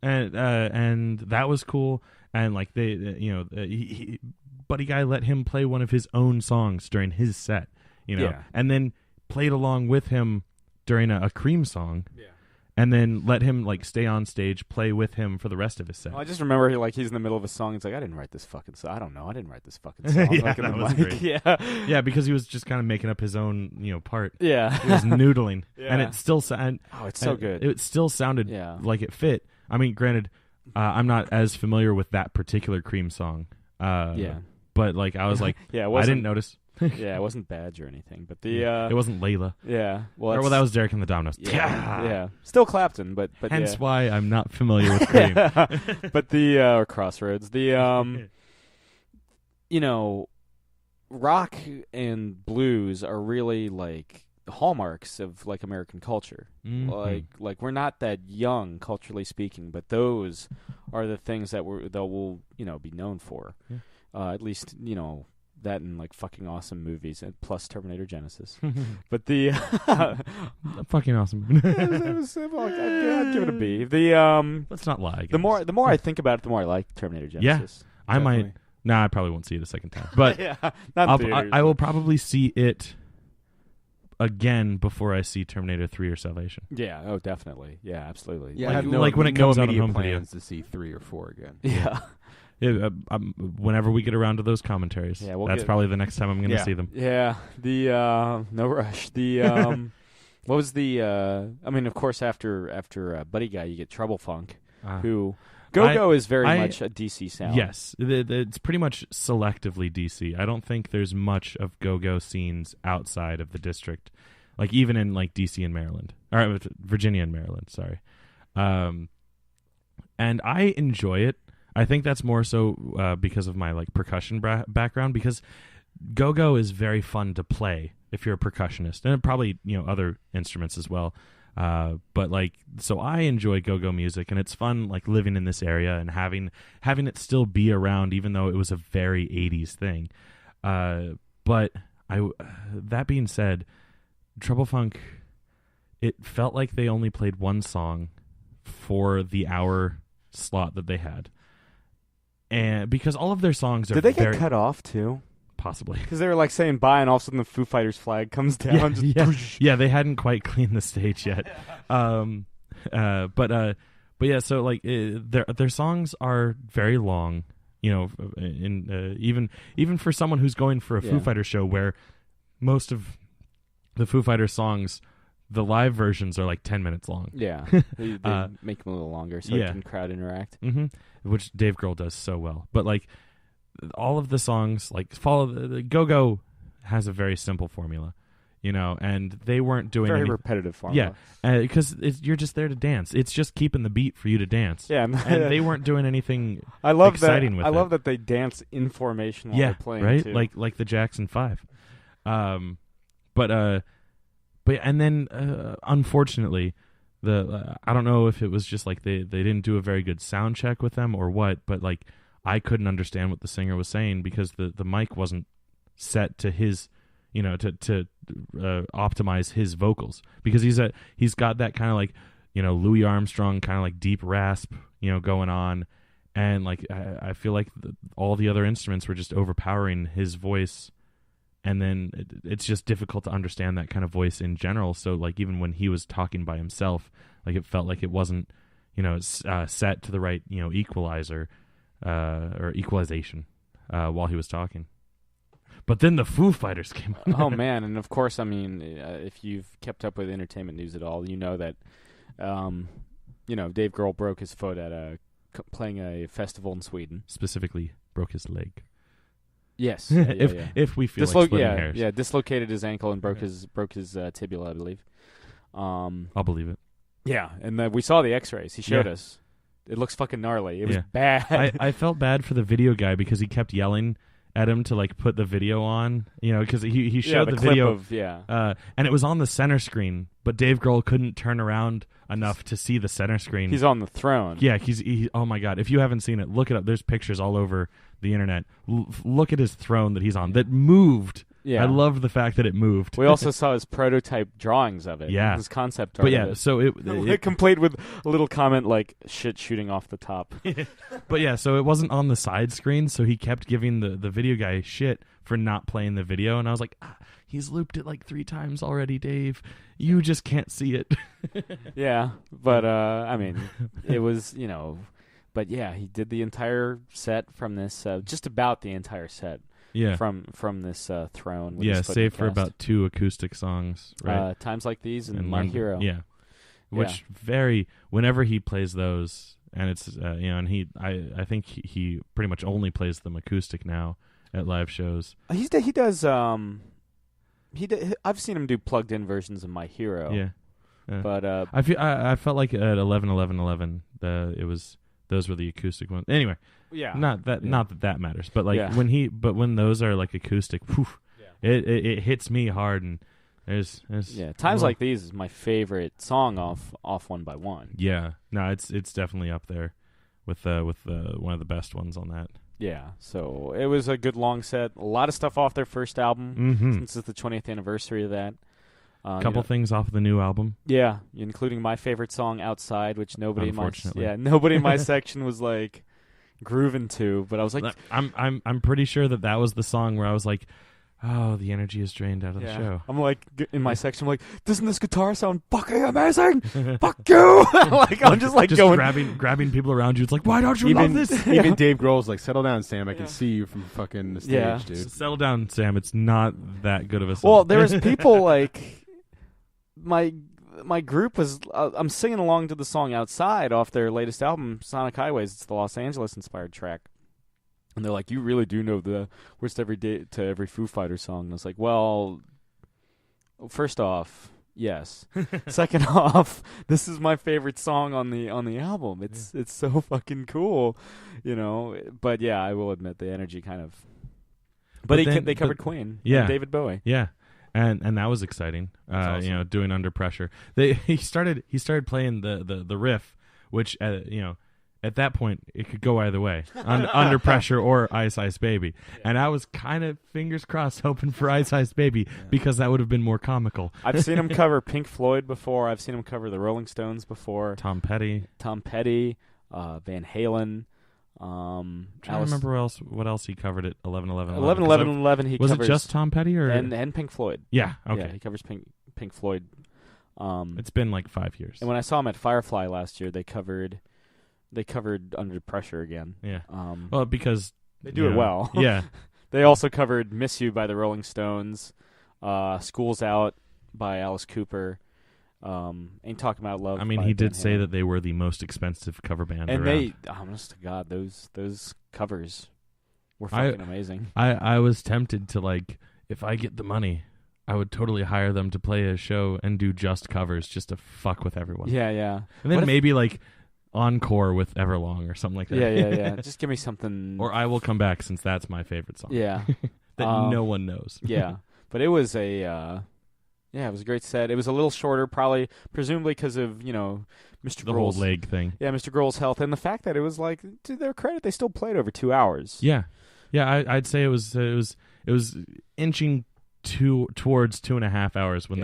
And that was cool. And like Buddy Guy let him play one of his own songs during his set, and then played along with him during a Cream song. Yeah. And then let him like stay on stage, play with him for the rest of his set. Well, I just remember he's in the middle of a song. He's like, I didn't write this fucking song. I don't know. I didn't write this fucking song. Yeah, like in that the was mic. great. Yeah. Yeah, because he was just kind of making up his own, part. Yeah. He was noodling. Yeah. And it still it's so good. It still sounded like it fit. I mean, granted, I'm not as familiar with that particular Cream song. But like I was like, I didn't notice. Yeah, it wasn't Badge or anything, but it wasn't Layla. Yeah, well, that was Derek and the Dominoes. Yeah, still Clapton, but hence why I'm not familiar with Cream. But or Crossroads, rock and blues are really like hallmarks of like American culture. Mm-hmm. Like we're not that young culturally speaking, but those are the things that we'll be known for. Yeah. At least that and like fucking awesome movies and plus Terminator Genisys. But the fucking awesome. it was I'd give it a B. Let's not lie. The more I think about it, the more I like Terminator Genisys. Yeah, I might. Nah, I probably won't see it a second time. But I will probably see it again before I see Terminator 3 or Salvation. Yeah. Oh, definitely. Yeah, absolutely. Yeah, I have no, when it comes out on immediate home plans video to see 3 or 4 again. Yeah. Whenever we get around to those commentaries, that's probably the next time I'm going to see them. Yeah. No rush. What was the? I mean, of course, after Buddy Guy, you get Trouble Funk, who Go-Go is very much a DC sound. Yes, it's pretty much selectively DC. I don't think there's much of Go-Go scenes outside of the district, like even in like DC and Maryland, or Virginia and Maryland. Sorry, and I enjoy it. I think that's more so because of my like percussion background. Because Go-Go is very fun to play if you're a percussionist, and probably other instruments as well. But like, so I enjoy go-go music, and it's fun like living in this area and having it still be around, even though it was a very 80s thing. But that being said, Trouble Funk, it felt like they only played one song for the hour slot that they had. And because all of their songs are Did they get cut off too? Possibly. Because they were like saying bye, and all of a sudden the Foo Fighters flag comes down. Yeah, they hadn't quite cleaned the stage yet. But yeah, so like their songs are very long. Even for someone who's going for a Foo Fighters show, where most of the Foo Fighters songs, the live versions are like 10 minutes long. Yeah, they make them a little longer so it can crowd interact. Mm-hmm. Which Dave Grohl does so well. But like all of the songs, like follow the Go-Go has a very simple formula, and they weren't doing very repetitive formula. Yeah, because you're just there to dance. It's just keeping the beat for you to dance. Yeah, and they weren't doing anything exciting with it. I love that they dance in formation while they're playing. Right, too. like the Jackson 5. But and then unfortunately, I don't know if it was just like they didn't do a very good sound check with them or what, but like I couldn't understand what the singer was saying because the mic wasn't set to his, to optimize his vocals, because he's got that kind of like, Louis Armstrong kind of like deep rasp, going on, and like I feel like all the other instruments were just overpowering his voice. And then it's just difficult to understand that kind of voice in general. So like even when he was talking by himself, like it felt like it wasn't, set to the right, equalizer or equalization while he was talking. But then the Foo Fighters came on. Oh man! And of course, I mean, if you've kept up with entertainment news at all, you know that, Dave Grohl broke his foot at playing a festival in Sweden. Specifically, broke his leg. Yes, if we feel like splitting hairs. Yeah, dislocated his ankle and broke his tibia, I believe. I'll believe it. Yeah, and we saw the X-rays. He showed us. It looks fucking gnarly. It was bad. I felt bad for the video guy because he kept yelling at him to like put the video on, because he showed the the clip video, of, and it was on the center screen, but Dave Grohl couldn't turn around enough to see the center screen. He's on the throne. Yeah, oh my God, if you haven't seen it, look it up. There's pictures all over the internet. Look at his throne that he's on that moved. Yeah. I love the fact that it moved. We also saw his prototype drawings of it. Yeah. His concept art. But yeah, of it. so it complete with a little comment like shit shooting off the top. But yeah, so it wasn't on the side screen, so he kept giving the video guy shit for not playing the video, and I was like, he's looped it like 3 times already, Dave. You just can't see it. Yeah, but I mean, it was, but yeah, he did the entire set from this, just about the entire set. Yeah, from this throne. Yeah, save for about 2 acoustic songs, right? Times Like These and My Hero. Yeah, which whenever he plays those, and it's and I think he pretty much only plays them acoustic now at live shows. He does. I've seen him do plugged in versions of My Hero. Yeah, but I felt like at 11 those were the acoustic ones. Anyway. Yeah. Not that matters, but like when those are like acoustic, it hits me hard, and there's Times Like These is my favorite song off One by One. Yeah, no, it's definitely up there with one of the best ones on that. Yeah, so it was a good long set. A lot of stuff off their first album since it's the 20th anniversary of that. Couple things off of the new album. Yeah, including my favorite song, Outside, which nobody in my section was like grooving to, but I was like, I'm pretty sure that was the song where I was like, oh, the energy is drained out of the show. I'm like, in my section, I'm like, doesn't this guitar sound fucking amazing? Fuck you! I'm just going grabbing people around you. It's like, why don't you love this? Even Dave Grohl's like, settle down, Sam. I can see you from fucking the stage, dude. Settle down, Sam. It's not that good of a song. Well, there was people like my group was. I'm singing along to the song Outside off their latest album, Sonic Highways. It's the Los Angeles inspired track. And they're like, you really do know the worst every day to every Foo Fighters song. And I was like, well, first off, yes. Second off, this is my favorite song on the album. It's so fucking cool, But yeah, I will admit the energy kind of. But they covered Queen. Yeah, and David Bowie. Yeah. And that was exciting. Awesome. Doing Under Pressure. He started playing the riff, which at that point it could go either way, Under Pressure or Ice Ice Baby. Yeah. And I was kind of fingers crossed hoping for Ice Ice Baby because that would have been more comical. I've seen him cover Pink Floyd before. I've seen him cover the Rolling Stones before. Tom Petty, Van Halen. Trying to remember what else he covered at 11. He was covers, it just Tom Petty or and Pink Floyd? Yeah, okay. Yeah, he covers Pink Floyd. It's been like 5 years. And when I saw him at Firefly last year, they covered Under Pressure again. Yeah. Well, because they do it well. Yeah. They also covered Miss You by the Rolling Stones, School's Out by Alice Cooper. Ain't Talking About Love. I mean, he did say that they were the most expensive cover band and around. They, honest to God, those covers were fucking amazing. I was tempted to, like, if I get the money, I would totally hire them to play a show and do just covers just to fuck with everyone. Yeah, yeah. And then maybe like encore with Everlong or something like that. Yeah. Just give me something. Or I Will Come Back, since that's my favorite song. Yeah. that no one knows. Yeah. But it was it was a great set. It was a little shorter, presumably because of, Mr. The Grohl's whole leg thing. Yeah, Mr. Grohl's health. And the fact that it was like, to their credit, they still played over 2 hours. Yeah. Yeah, I'd say it was inching towards 2.5 hours when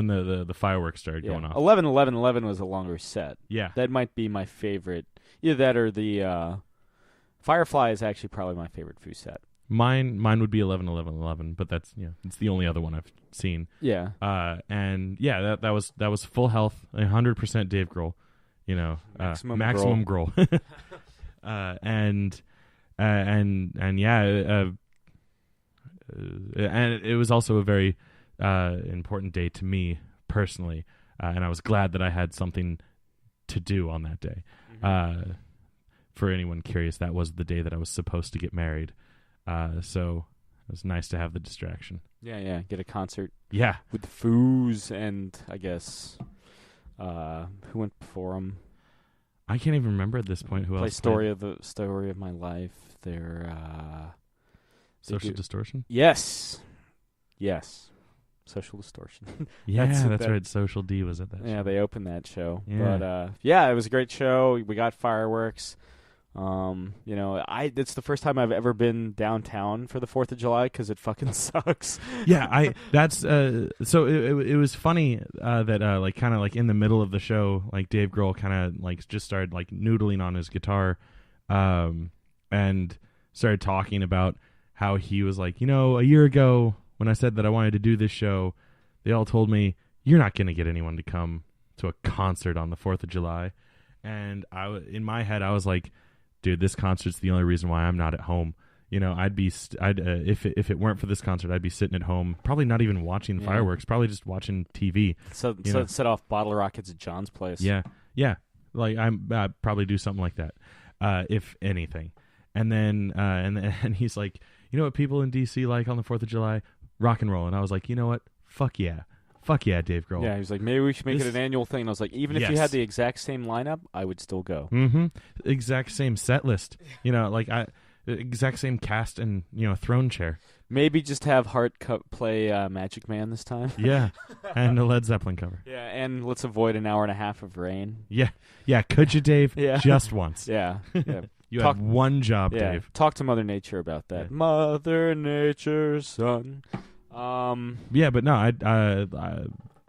the fireworks started going off. 11 was a longer set. Yeah. That might be my favorite. Either that or the Firefly is actually probably my favorite Foo set. Mine would be 11, but that's it's the only other one I've seen. Yeah. And yeah, that was full health, 100% Dave Grohl, maximum Grohl. And it was also a very important day to me personally, and I was glad that I had something to do on that day. Mm-hmm. For anyone curious, that was the day that I was supposed to get married. So it was nice to have the distraction. Yeah, get a concert. Yeah, with the Foos and I guess who went before them. I can't even remember at this point who else. Story of My Life. They're Social Distortion? Yes. Social Distortion. Yeah, that's right. Social D was at that show. Yeah, they opened that show. Yeah. But it was a great show. We got fireworks. It's the first time I've ever been downtown for the 4th of July because it fucking sucks. Yeah, that's so it was funny that like kind of like in the middle of the show, like Dave Grohl kind of like just started like noodling on his guitar, and started talking about how he was like, a year ago when I said that I wanted to do this show, they all told me you're not going to get anyone to come to a concert on the 4th of July, and in my head I was like, dude, this concert's the only reason why I'm not at home. I'd be if it weren't for this concert, I'd be sitting at home, probably not even watching fireworks, probably just watching TV. So set off bottle rockets at John's place. Yeah. Like I'd probably do something like that, if anything. And then and he's like, you know what people in DC like on the 4th of July? Rock and roll. And I was like, you know what? Fuck yeah, Dave Grohl. Yeah, he was like, maybe we should make it an annual thing. And I was like, even if you had the exact same lineup, I would still go. Mm-hmm. Exact same set list. Exact same cast and throne chair. Maybe just have Hart play Magic Man this time. Yeah, and a Led Zeppelin cover. Yeah, and let's avoid an hour and a half of rain. Yeah. Could you, Dave? Yeah. Just once. Yeah. You had one job, Dave. Talk to Mother Nature about that. Yeah. Mother Nature's son. Yeah, but no,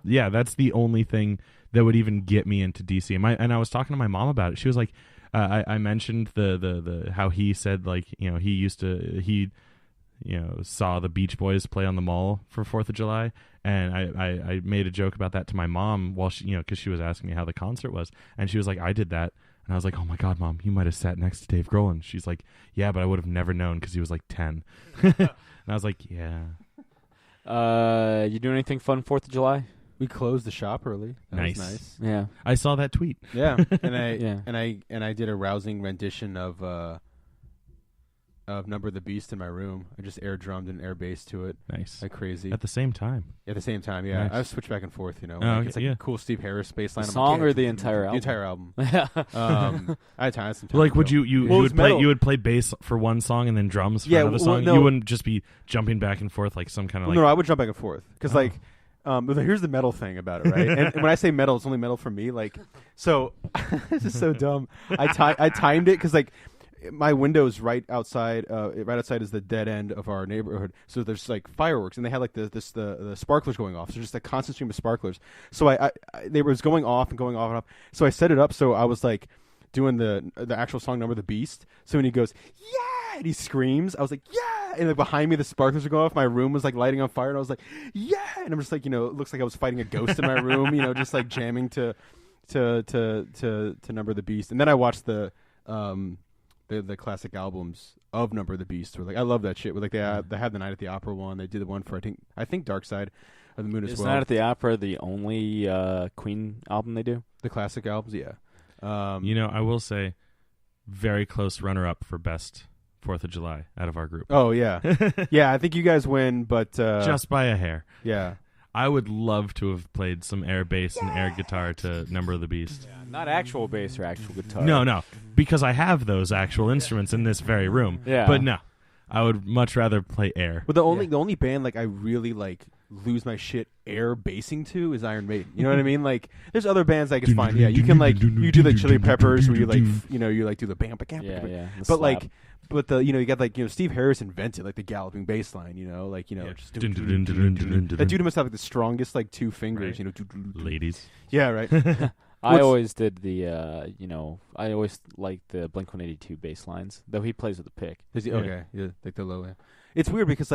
that's the only thing that would even get me into DC. And I was talking to my mom about it. She was like, I mentioned the how he said like he saw the Beach Boys play on the mall for 4th of July, and I made a joke about that to my mom while she because she was asking me how the concert was, and she was like, I did that. And I was like, oh, my God, Mom, you might have sat next to Dave Grohl. And she's like, yeah, but I would have never known because he was like 10. And I was like, yeah. You do anything fun 4th of July? We closed the shop early. That was Nice. nice. Yeah. I saw that tweet. Yeah. And I Yeah. and I did a rousing rendition of Number of the Beast in my room. I just air drummed and air bassed to it. Nice. Like crazy. At the same time. At the same time, yeah. Nice. I switch back and forth, Oh, it's like yeah. a cool Steve Harris bass line. The song or the entire album? The entire album. Yeah. I had some time. Like, would ago. you Well, it was would play metal. you would play bass for one song and then drums for Yeah, another well, song? no. You wouldn't just be jumping back and forth like some kind of like... No, I would jump back and forth. Because, but here's the metal thing about it, right? and when I say metal, it's only metal for me. Like, so, this is so dumb. I timed it because, my window's right outside is the dead end of our neighborhood. So there's fireworks, and they had the sparklers going off. So just a constant stream of sparklers. So they was going off and going off and off. So I set it up so I was doing the actual song Number of the Beast. So when he goes, yeah, and he screams, I was like, yeah, and behind me the sparklers are going off. My room was lighting on fire, and I was like, yeah, and I'm just it looks like I was fighting a ghost in my room, just jamming to Number of the Beast. And then I watched the classic albums of Number of the Beast. Where I love that shit. Where they had the Night at the Opera one. They did the one for I think Dark Side of the Moon as well. Is Night at the Opera the only Queen album they do? The classic albums, yeah. I will say, very close runner-up for best 4th of July out of our group. Oh yeah, yeah. I think you guys win, but just by a hair. Yeah. I would love to have played some air bass and air guitar to Number of the Beast. Yeah, not actual bass or actual guitar. No, because I have those actual instruments in this very room. Yeah. But no, I would much rather play air. But the only band I really lose my shit air bassing to is Iron Maiden. You know what I mean? There's other bands it's fine. Yeah, you can you do the Chili Peppers where you you do the bam bam. Yeah. But you got Steve Harris invented the galloping bass line. Just that dude must have the strongest two fingers. Right. Ladies. Yeah, right. I always did the I always liked the Blink-182 bass lines, though he plays with a pick. Is he, okay, yeah, the low end. It's weird because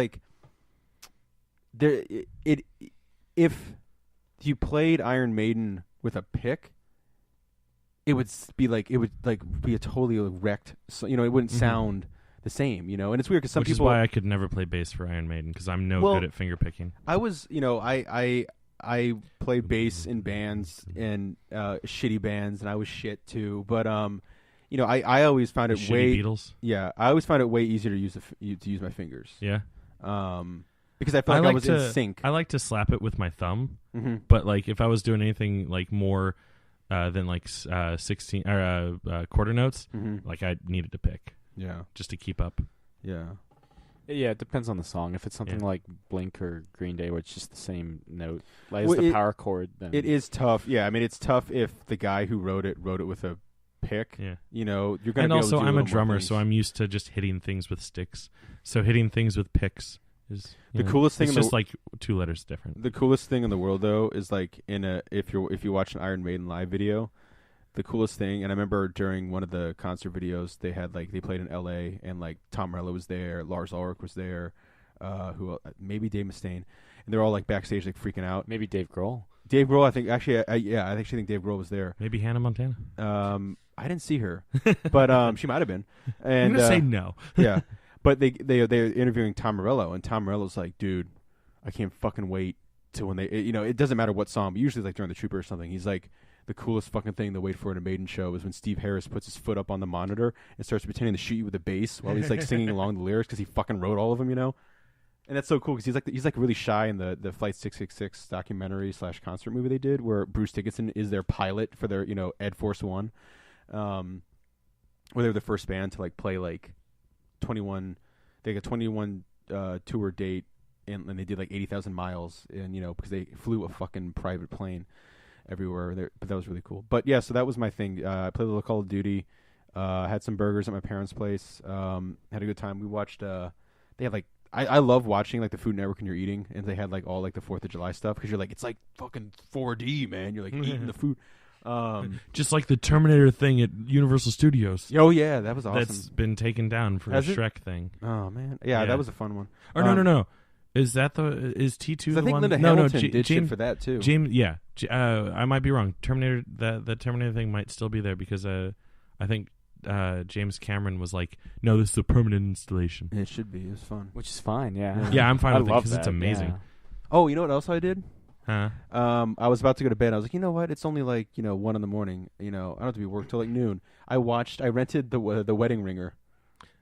if you played Iron Maiden with a pick, it would be be a totally wrecked. So, it wouldn't sound the same. And it's weird because some Which people. Which is why I could never play bass for Iron Maiden because I'm no good at finger picking. I was, I played bass in bands and shitty bands, and I was shit too. But I always found it way Beatles. Yeah, I always found it way easier to use my fingers. Yeah. Because I felt I was in sync. I like to slap it with my thumb, mm-hmm. but if I was doing anything more than 16 or quarter notes, mm-hmm. I needed to pick. Yeah. Just to keep up. Yeah. Yeah, it depends on the song. If it's something Yeah. like Blink or Green Day, where it's just the same note, like Well, it's the power chord, then It is tough. Yeah, I mean, it's tough if the guy who wrote it with a pick. Yeah. You know, you're going And to be also, able to do I'm a little more drummer, things. so I'm used to just hitting things with sticks. So hitting things with picks is The coolest thing It's in the just like 2 letters different. The coolest thing in the world, though, is like if you watch an Iron Maiden live video, the coolest thing. And I remember during one of the concert videos, they played in L.A. and like Tom Morello was there, Lars Ulrich was there, maybe Dave Mustaine, and they're all like backstage like freaking out. maybe Dave Grohl. Dave Grohl, I think actually, I actually think Dave Grohl was there. Maybe Hannah Montana. I didn't see her, but she might have been. And I'm gonna say no. yeah, but they're interviewing Tom Morello, and Tom Morello's like, dude, I can't fucking wait till when it doesn't matter what song, but usually like during the Trooper or something, he's like, the coolest fucking thing to wait for at a Maiden show is when Steve Harris puts his foot up on the monitor and starts pretending to shoot you with a bass while he's like singing along the lyrics because he fucking wrote all of them, you know. And that's so cool because he's like really shy in the Flight 666 documentary / concert movie they did, where Bruce Dickinson is their pilot for their Ed Force One, where they were the first band to like play like 21. They got 21 tour date, and they did like 80,000 miles, and because they flew a fucking private plane everywhere there. But that was really cool. But yeah, so that was my thing. I played a little Call of Duty. Had some burgers at my parents' place. Had a good time. We watched. They had like. I love watching like the Food Network when you're eating, and they had like all like the 4th of July stuff because you're like, it's like fucking 4D, man. You're like eating the food. Just like the Terminator thing at Universal Studios. Oh yeah, that was awesome. That's been taken down for Has the it? Shrek thing. Oh man, yeah, that was a fun one. Or no. Is that is T2 the I think one? Linda Hamilton did shit for that too. James, yeah. I might be wrong. Terminator, the Terminator thing might still be there because I think James Cameron was like, no, this is a permanent installation. It should be. It was fun. Which is fine, yeah. Yeah, I'm fine I with it love because it's that, amazing. yeah. Oh, you know what else I did? Huh? I was about to go to bed. I was like, you know what? It's only like 1 in the morning. I don't have to be work till like noon. I rented the Wedding Ringer.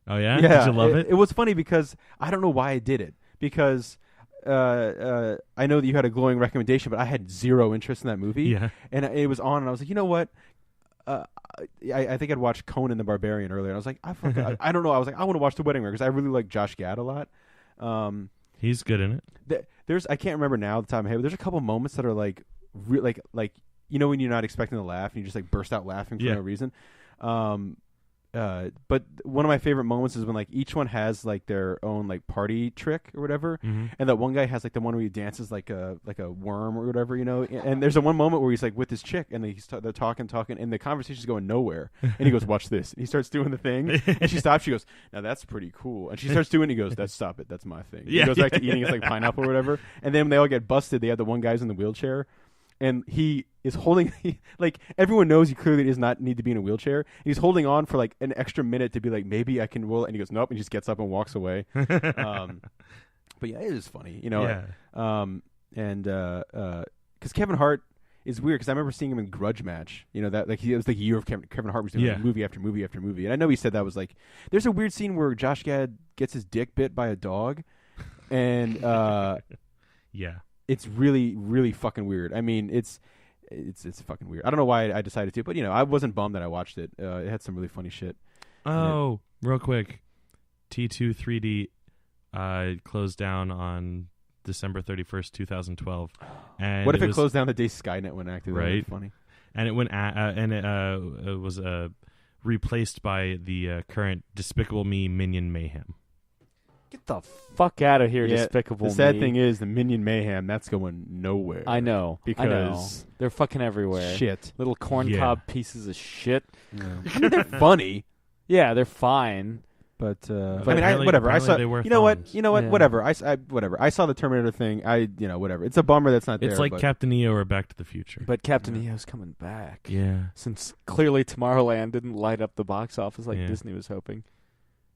Oh yeah? Yeah, Did you love it? It was funny because I don't know why I did it. Because I know that you had a glowing recommendation, but I had zero interest in that movie. Yeah. And it was on, and I was like, you know what? I think I'd watched Conan the Barbarian earlier, and I was like, I don't know. I was like, I want to watch The Wedding Ringer because I really like Josh Gad a lot. He's good in it. I can't remember now at the top of my head, but there's a couple moments that are like when you're not expecting to laugh and you just like burst out laughing for no reason. But one of my favorite moments is when like each one has like their own like party trick or whatever, and that one guy has like the one where he dances like a worm or whatever, And there's a one moment where he's like with his chick and they're talking, and the conversation's going nowhere, and he goes, "Watch this," and he starts doing the thing, and she stops. She goes, "Now that's pretty cool," and she starts doing it. He goes, "Stop it, that's my thing." He goes back to eating his like pineapple or whatever, and then when they all get busted, they have the one guy's in the wheelchair. And he is holding, like, everyone knows he clearly does not need to be in a wheelchair. He's holding on for, like, an extra minute to be like, maybe I can roll it. And he goes, nope, and he just gets up and walks away. But, yeah, it is funny, Yeah. Because Kevin Hart is weird, because I remember seeing him in Grudge Match. It was like a year of Kevin Hart was doing like, movie after movie after movie. And I know he said that was, like, there's a weird scene where Josh Gad gets his dick bit by a dog. And, yeah. It's really, really fucking weird. I mean, it's fucking weird. I don't know why I decided to, but I wasn't bummed that I watched it. It had some really funny shit. Oh, real quick, T2 3D closed down on December 31st, 2012. And what if it closed down the day Skynet went active? Right. That would be funny. And it was replaced by the current Despicable Me Minion Mayhem. Get the fuck out of here, Yeah, Despicable The sad Me. thing is, the Minion Mayhem, that's going nowhere. I know. Because they're fucking everywhere. Shit. Little corncob pieces of shit. I mean, they're funny. Yeah, they're fine. But I mean, apparently- whatever. I saw. apparently they wear You know what? thongs. You know what? Yeah. Whatever. Whatever. I saw the Terminator thing. Whatever. It's a bummer that's not there. It's like but Captain EO or Back to the Future. But Captain EO's coming back. Yeah. Since clearly Tomorrowland didn't light up the box office like Yeah. Disney was hoping.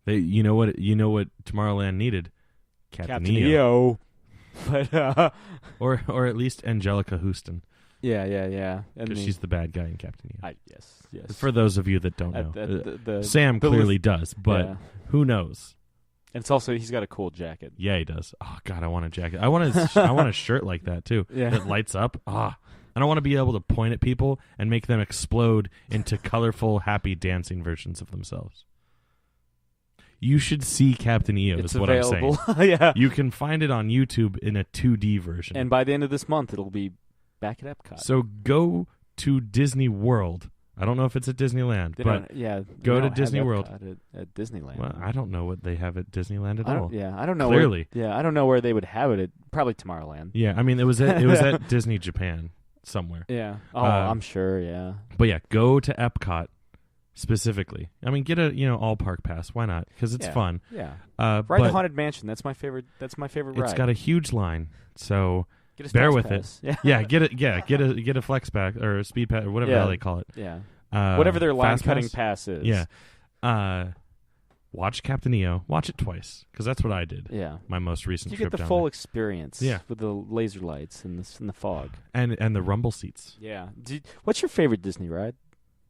You know what Tomorrowland needed? Captain EO. EO. But Or at least Angelica Houston. yeah. And Because she's the bad guy in Captain EO. Yes. For those of you that don't know. Sam the clearly list- does, but yeah. who knows? And it's also he's got a cool jacket. Yeah, he does. Oh God, I want a jacket. I want a shirt like that too. Yeah. That lights up. And I want to be able to point at people and make them explode into colorful, happy dancing versions of themselves. You should see Captain EO. It's is what available. I'm saying. Yeah. You can find it on YouTube in a 2D version. And by the end of this month, it'll be back at Epcot. So go to Disney World. I don't know if it's at Disneyland, but go to Disney World at Disneyland. Well, I don't know what they have at Disneyland at all. Yeah, I don't know. Clearly, I don't know where they would have it. Probably Tomorrowland. Yeah, I mean it was at Disney Japan somewhere. Yeah. Oh, I'm sure. Yeah. But yeah, go to Epcot specifically. I mean, get a all park pass. Why not? Because it's fun. Yeah. Ride the Haunted Mansion. That's my favorite. That's my favorite ride. It's got a huge line, so. Bear with pass. it. Yeah, get a flex pack or a speed pass or whatever the hell they call it. Yeah. Whatever their line cutting pass is. Yeah. Watch Captain EO. Watch it twice because that's what I did. Yeah. My most recent trip. You get the full experience. Yeah. With the laser lights and the fog and the rumble seats. Yeah. What's your favorite Disney ride?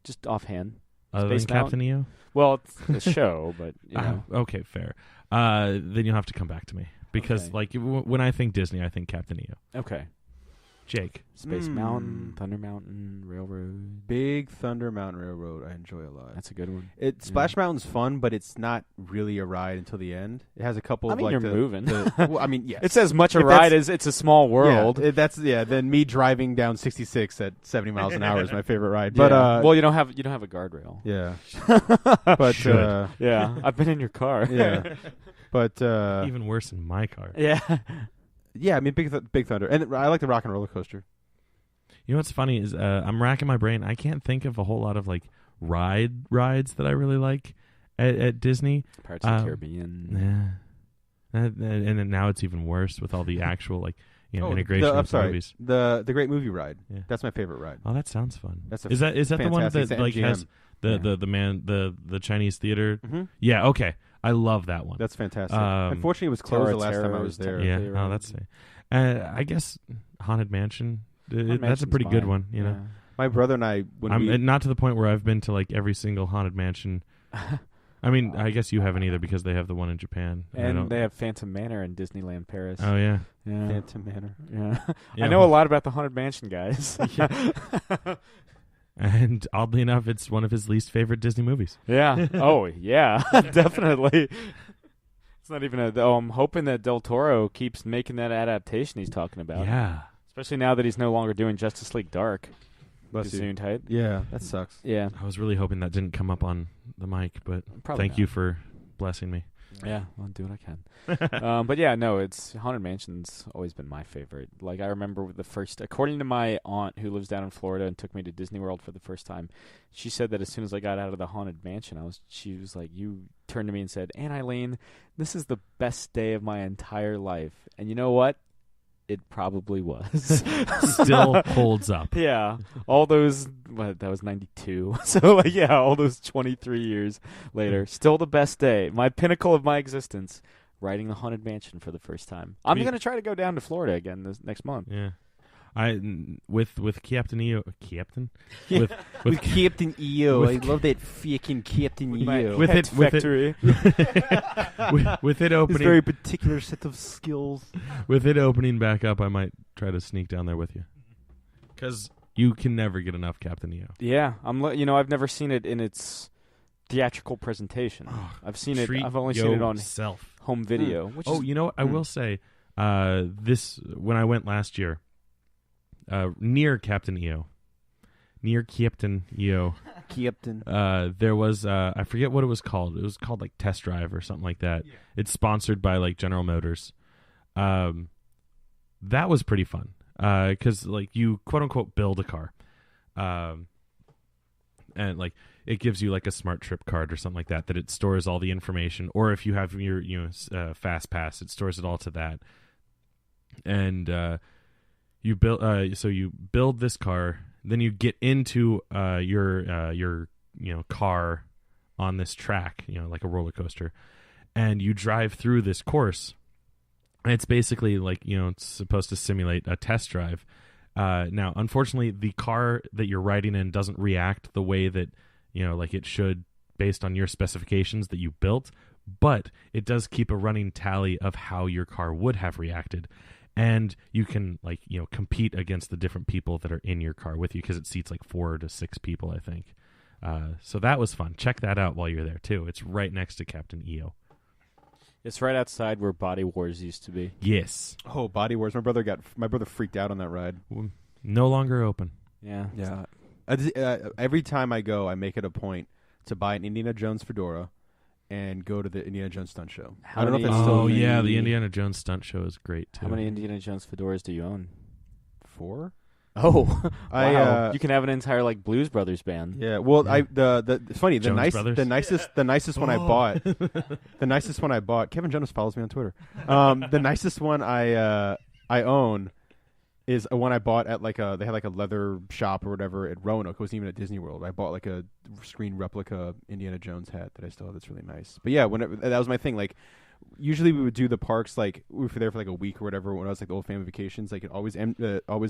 Just offhand. Other than Captain EO? Well, it's a show, but okay, fair. Then you'll have to come back to me. Because, when I think Disney, I think Captain EO. Okay. Jake. Space Mountain, Thunder Mountain, Railroad. Big Thunder Mountain Railroad, I enjoy a lot. That's a good one. Splash Mountain's fun, but it's not really a ride until the end. It has a couple of you're moving. Well, I mean, yes. It's as much a ride as it's a small world. Then me driving down 66 at 70 miles an hour is my favorite ride. But well, you don't have a guardrail. Yeah. But yeah, I've been in your car. Yeah. But even worse in my car. Yeah. Yeah, I mean Big Thunder. And I like the Rock and Roller Coaster. You know what's funny is I'm racking my brain. I can't think of a whole lot of rides that I really like at Disney. Pirates of the Caribbean. And then now it's even worse with all the actual integration of movies. The Great Movie Ride. Yeah. That's my favorite ride. Oh, that sounds fun. Is that the one that has the Chinese theater? Mm-hmm. Yeah, okay. I love that one. That's fantastic. Unfortunately, it was closed the last time I was there. Yeah, that's I guess Haunted Mansion. That's a pretty good one. You know, my brother and I. Not to the point where I've been to every single Haunted Mansion. I mean, I guess you haven't either because they have the one in Japan, and they have Phantom Manor in Disneyland Paris. Oh yeah, Phantom Manor. Yeah, I know a lot about the Haunted Mansion guys. And oddly enough, it's one of his least favorite Disney movies. Yeah. Oh, yeah. Definitely. It's not even I'm hoping that Del Toro keeps making that adaptation he's talking about. Yeah. Especially now that he's no longer doing Justice League Dark. Gesundheit. Yeah, that sucks. Yeah. I was really hoping that didn't come up on the mic, but thank you for blessing me. Yeah, I'll do what I can. But yeah, no, it's Haunted Mansion's always been my favorite. I remember according to my aunt who lives down in Florida and took me to Disney World for the first time, she said that as soon as I got out of the Haunted Mansion, she was like, you turned to me and said, Aunt Eileen, this is the best day of my entire life. And you know what? It probably was. Still holds up. Yeah. All those, that was 92. So, all those 23 years later, still the best day. My pinnacle of my existence, riding the Haunted Mansion for the first time. I'm going to try to go down to Florida again this next month. Yeah. With Captain EO, Captain? Yeah. With Captain EO. I love that fucking Captain EO. With it factory. With it opening. This very particular set of skills. With it opening back up, I might try to sneak down there with you. Because you can never get enough Captain EO. Yeah. I've never seen it in its theatrical presentation. I've only seen it on home video. You know what? I will say, when I went last year, near Captain EO. There was I forget what it was called. It was called Test Drive or something like that. Yeah. It's sponsored by General Motors. That was pretty fun because you quote unquote build a car, and it gives you a smart trip card or something like that it stores all the information. Or if you have your fast pass, it stores it all to that. And you build this car, then you get into your car on this track, like a roller coaster, and you drive through this course. And it's basically it's supposed to simulate a test drive. Now, unfortunately, the car that you're riding in doesn't react the way that it should based on your specifications that you built, but it does keep a running tally of how your car would have reacted. And you can compete against the different people that are in your car with you because it seats 4 to 6 people, I think. So that was fun. Check that out while you're there too. It's right next to Captain EO. It's right outside where Body Wars used to be. Yes. Oh, Body Wars. My brother freaked out on that ride. No longer open. Yeah. Yeah. Every time I go, I make it a point to buy an Indiana Jones fedora and go to the Indiana Jones stunt show. How I don't know if many- that's still Oh, a thing. yeah, the Indiana Jones stunt show is great, too. How many Indiana Jones fedoras do you own? 4? Oh, I, wow! You can have an entire like Blues Brothers band. Yeah. Well, Yeah. it's funny. Jones Brothers? The nicest one I bought. The nicest one I bought. Kevin Jonas follows me on Twitter. The nicest one I own is a one I bought at they had like a leather shop or whatever at Roanoke. It wasn't even at Disney World. I bought like a screen replica Indiana Jones hat that I still have. That's really nice. But yeah, that was my thing. Like, usually we would do the parks, like we were there for like a week or whatever when I was like the old family vacations. Like always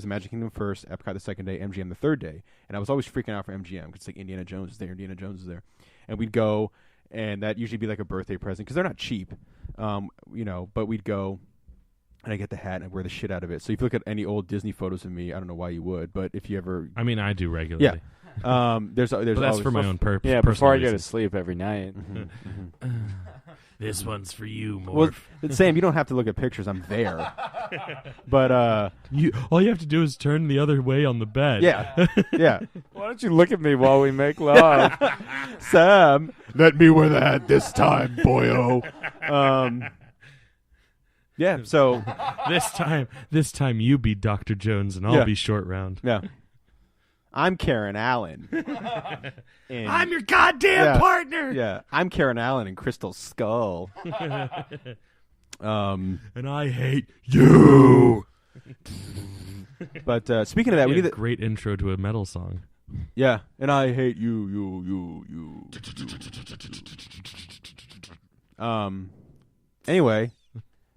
Magic Kingdom first, Epcot the second day, MGM the third day. And I was always freaking out for MGM because like Indiana Jones is there, and we'd go, and that usually be like a birthday present because they're not cheap, but we'd go. And I get the hat and I wear the shit out of it. So if you look at any old Disney photos of me, I don't know why you would, but if you ever, I mean, I do regularly. yeah, there's But that's always for my own purpose. Yeah, before I go to sleep every night. This one's for you, Morph. Well, Sam, you don't have to look at pictures. I'm there, but all you have to do is turn the other way on the bed. yeah, yeah. Why don't you look at me while we make love? Sam, let me wear the hat this time, boyo. Yeah. So This time you be Dr. Jones and I'll Yeah. be Short Round. yeah, I'm Karen Allen. And- I'm your goddamn Yeah. partner. Yeah, I'm Karen Allen in Crystal Skull. And I hate you. But speaking of that, we need a great intro to a metal song. yeah, and I hate you. Anyway,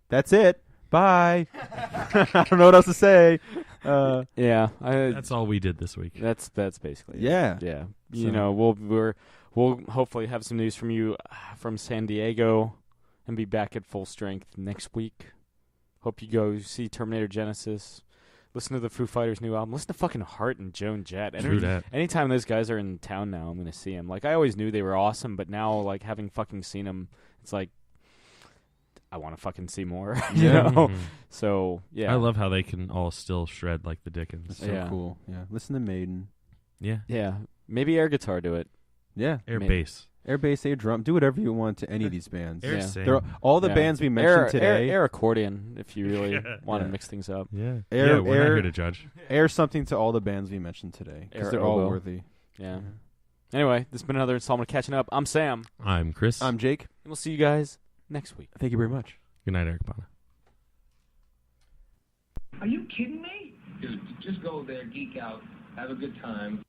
that's it. Bye. I don't know what else to say. Yeah, That's all we did this week. that's basically it. Yeah. Yeah. So- You know, we'll hopefully have some news from you from San Diego and be back at full strength next week. Hope you go see Terminator Genisys. Listen to the Foo Fighters' new album. Listen to fucking Hart and Joan Jett. True that. Anytime those guys are in town now, I'm going to see them. Like, I always knew they were awesome, but now, like, having fucking seen them, it's like, I want to fucking see more. you Yeah. know? Mhm. So, yeah. I love how they can all still shred like the Dickens. That's so Yeah. cool. Yeah. Listen to Maiden. Yeah. Yeah. Maybe air guitar do it. Yeah. Air Ma- bass. Air bass, air drum. Do whatever you want to any of these bands. Air Yeah. sing. They're all the Yeah. bands we mentioned today. Air accordion, if you really want to Yeah. mix things up. Yeah. Air- yeah, we're not air- here to judge. Air something to all the bands we mentioned today because Air they're all oboe. worthy. Yeah. Anyway, this has been another installment of Catching Up. I'm Sam, I'm Chris. I'm Jake. and we'll see you guys next week. Thank you very much. Good night, Eric Bana. Are you kidding me? Dude, just go there, geek out, have a good time.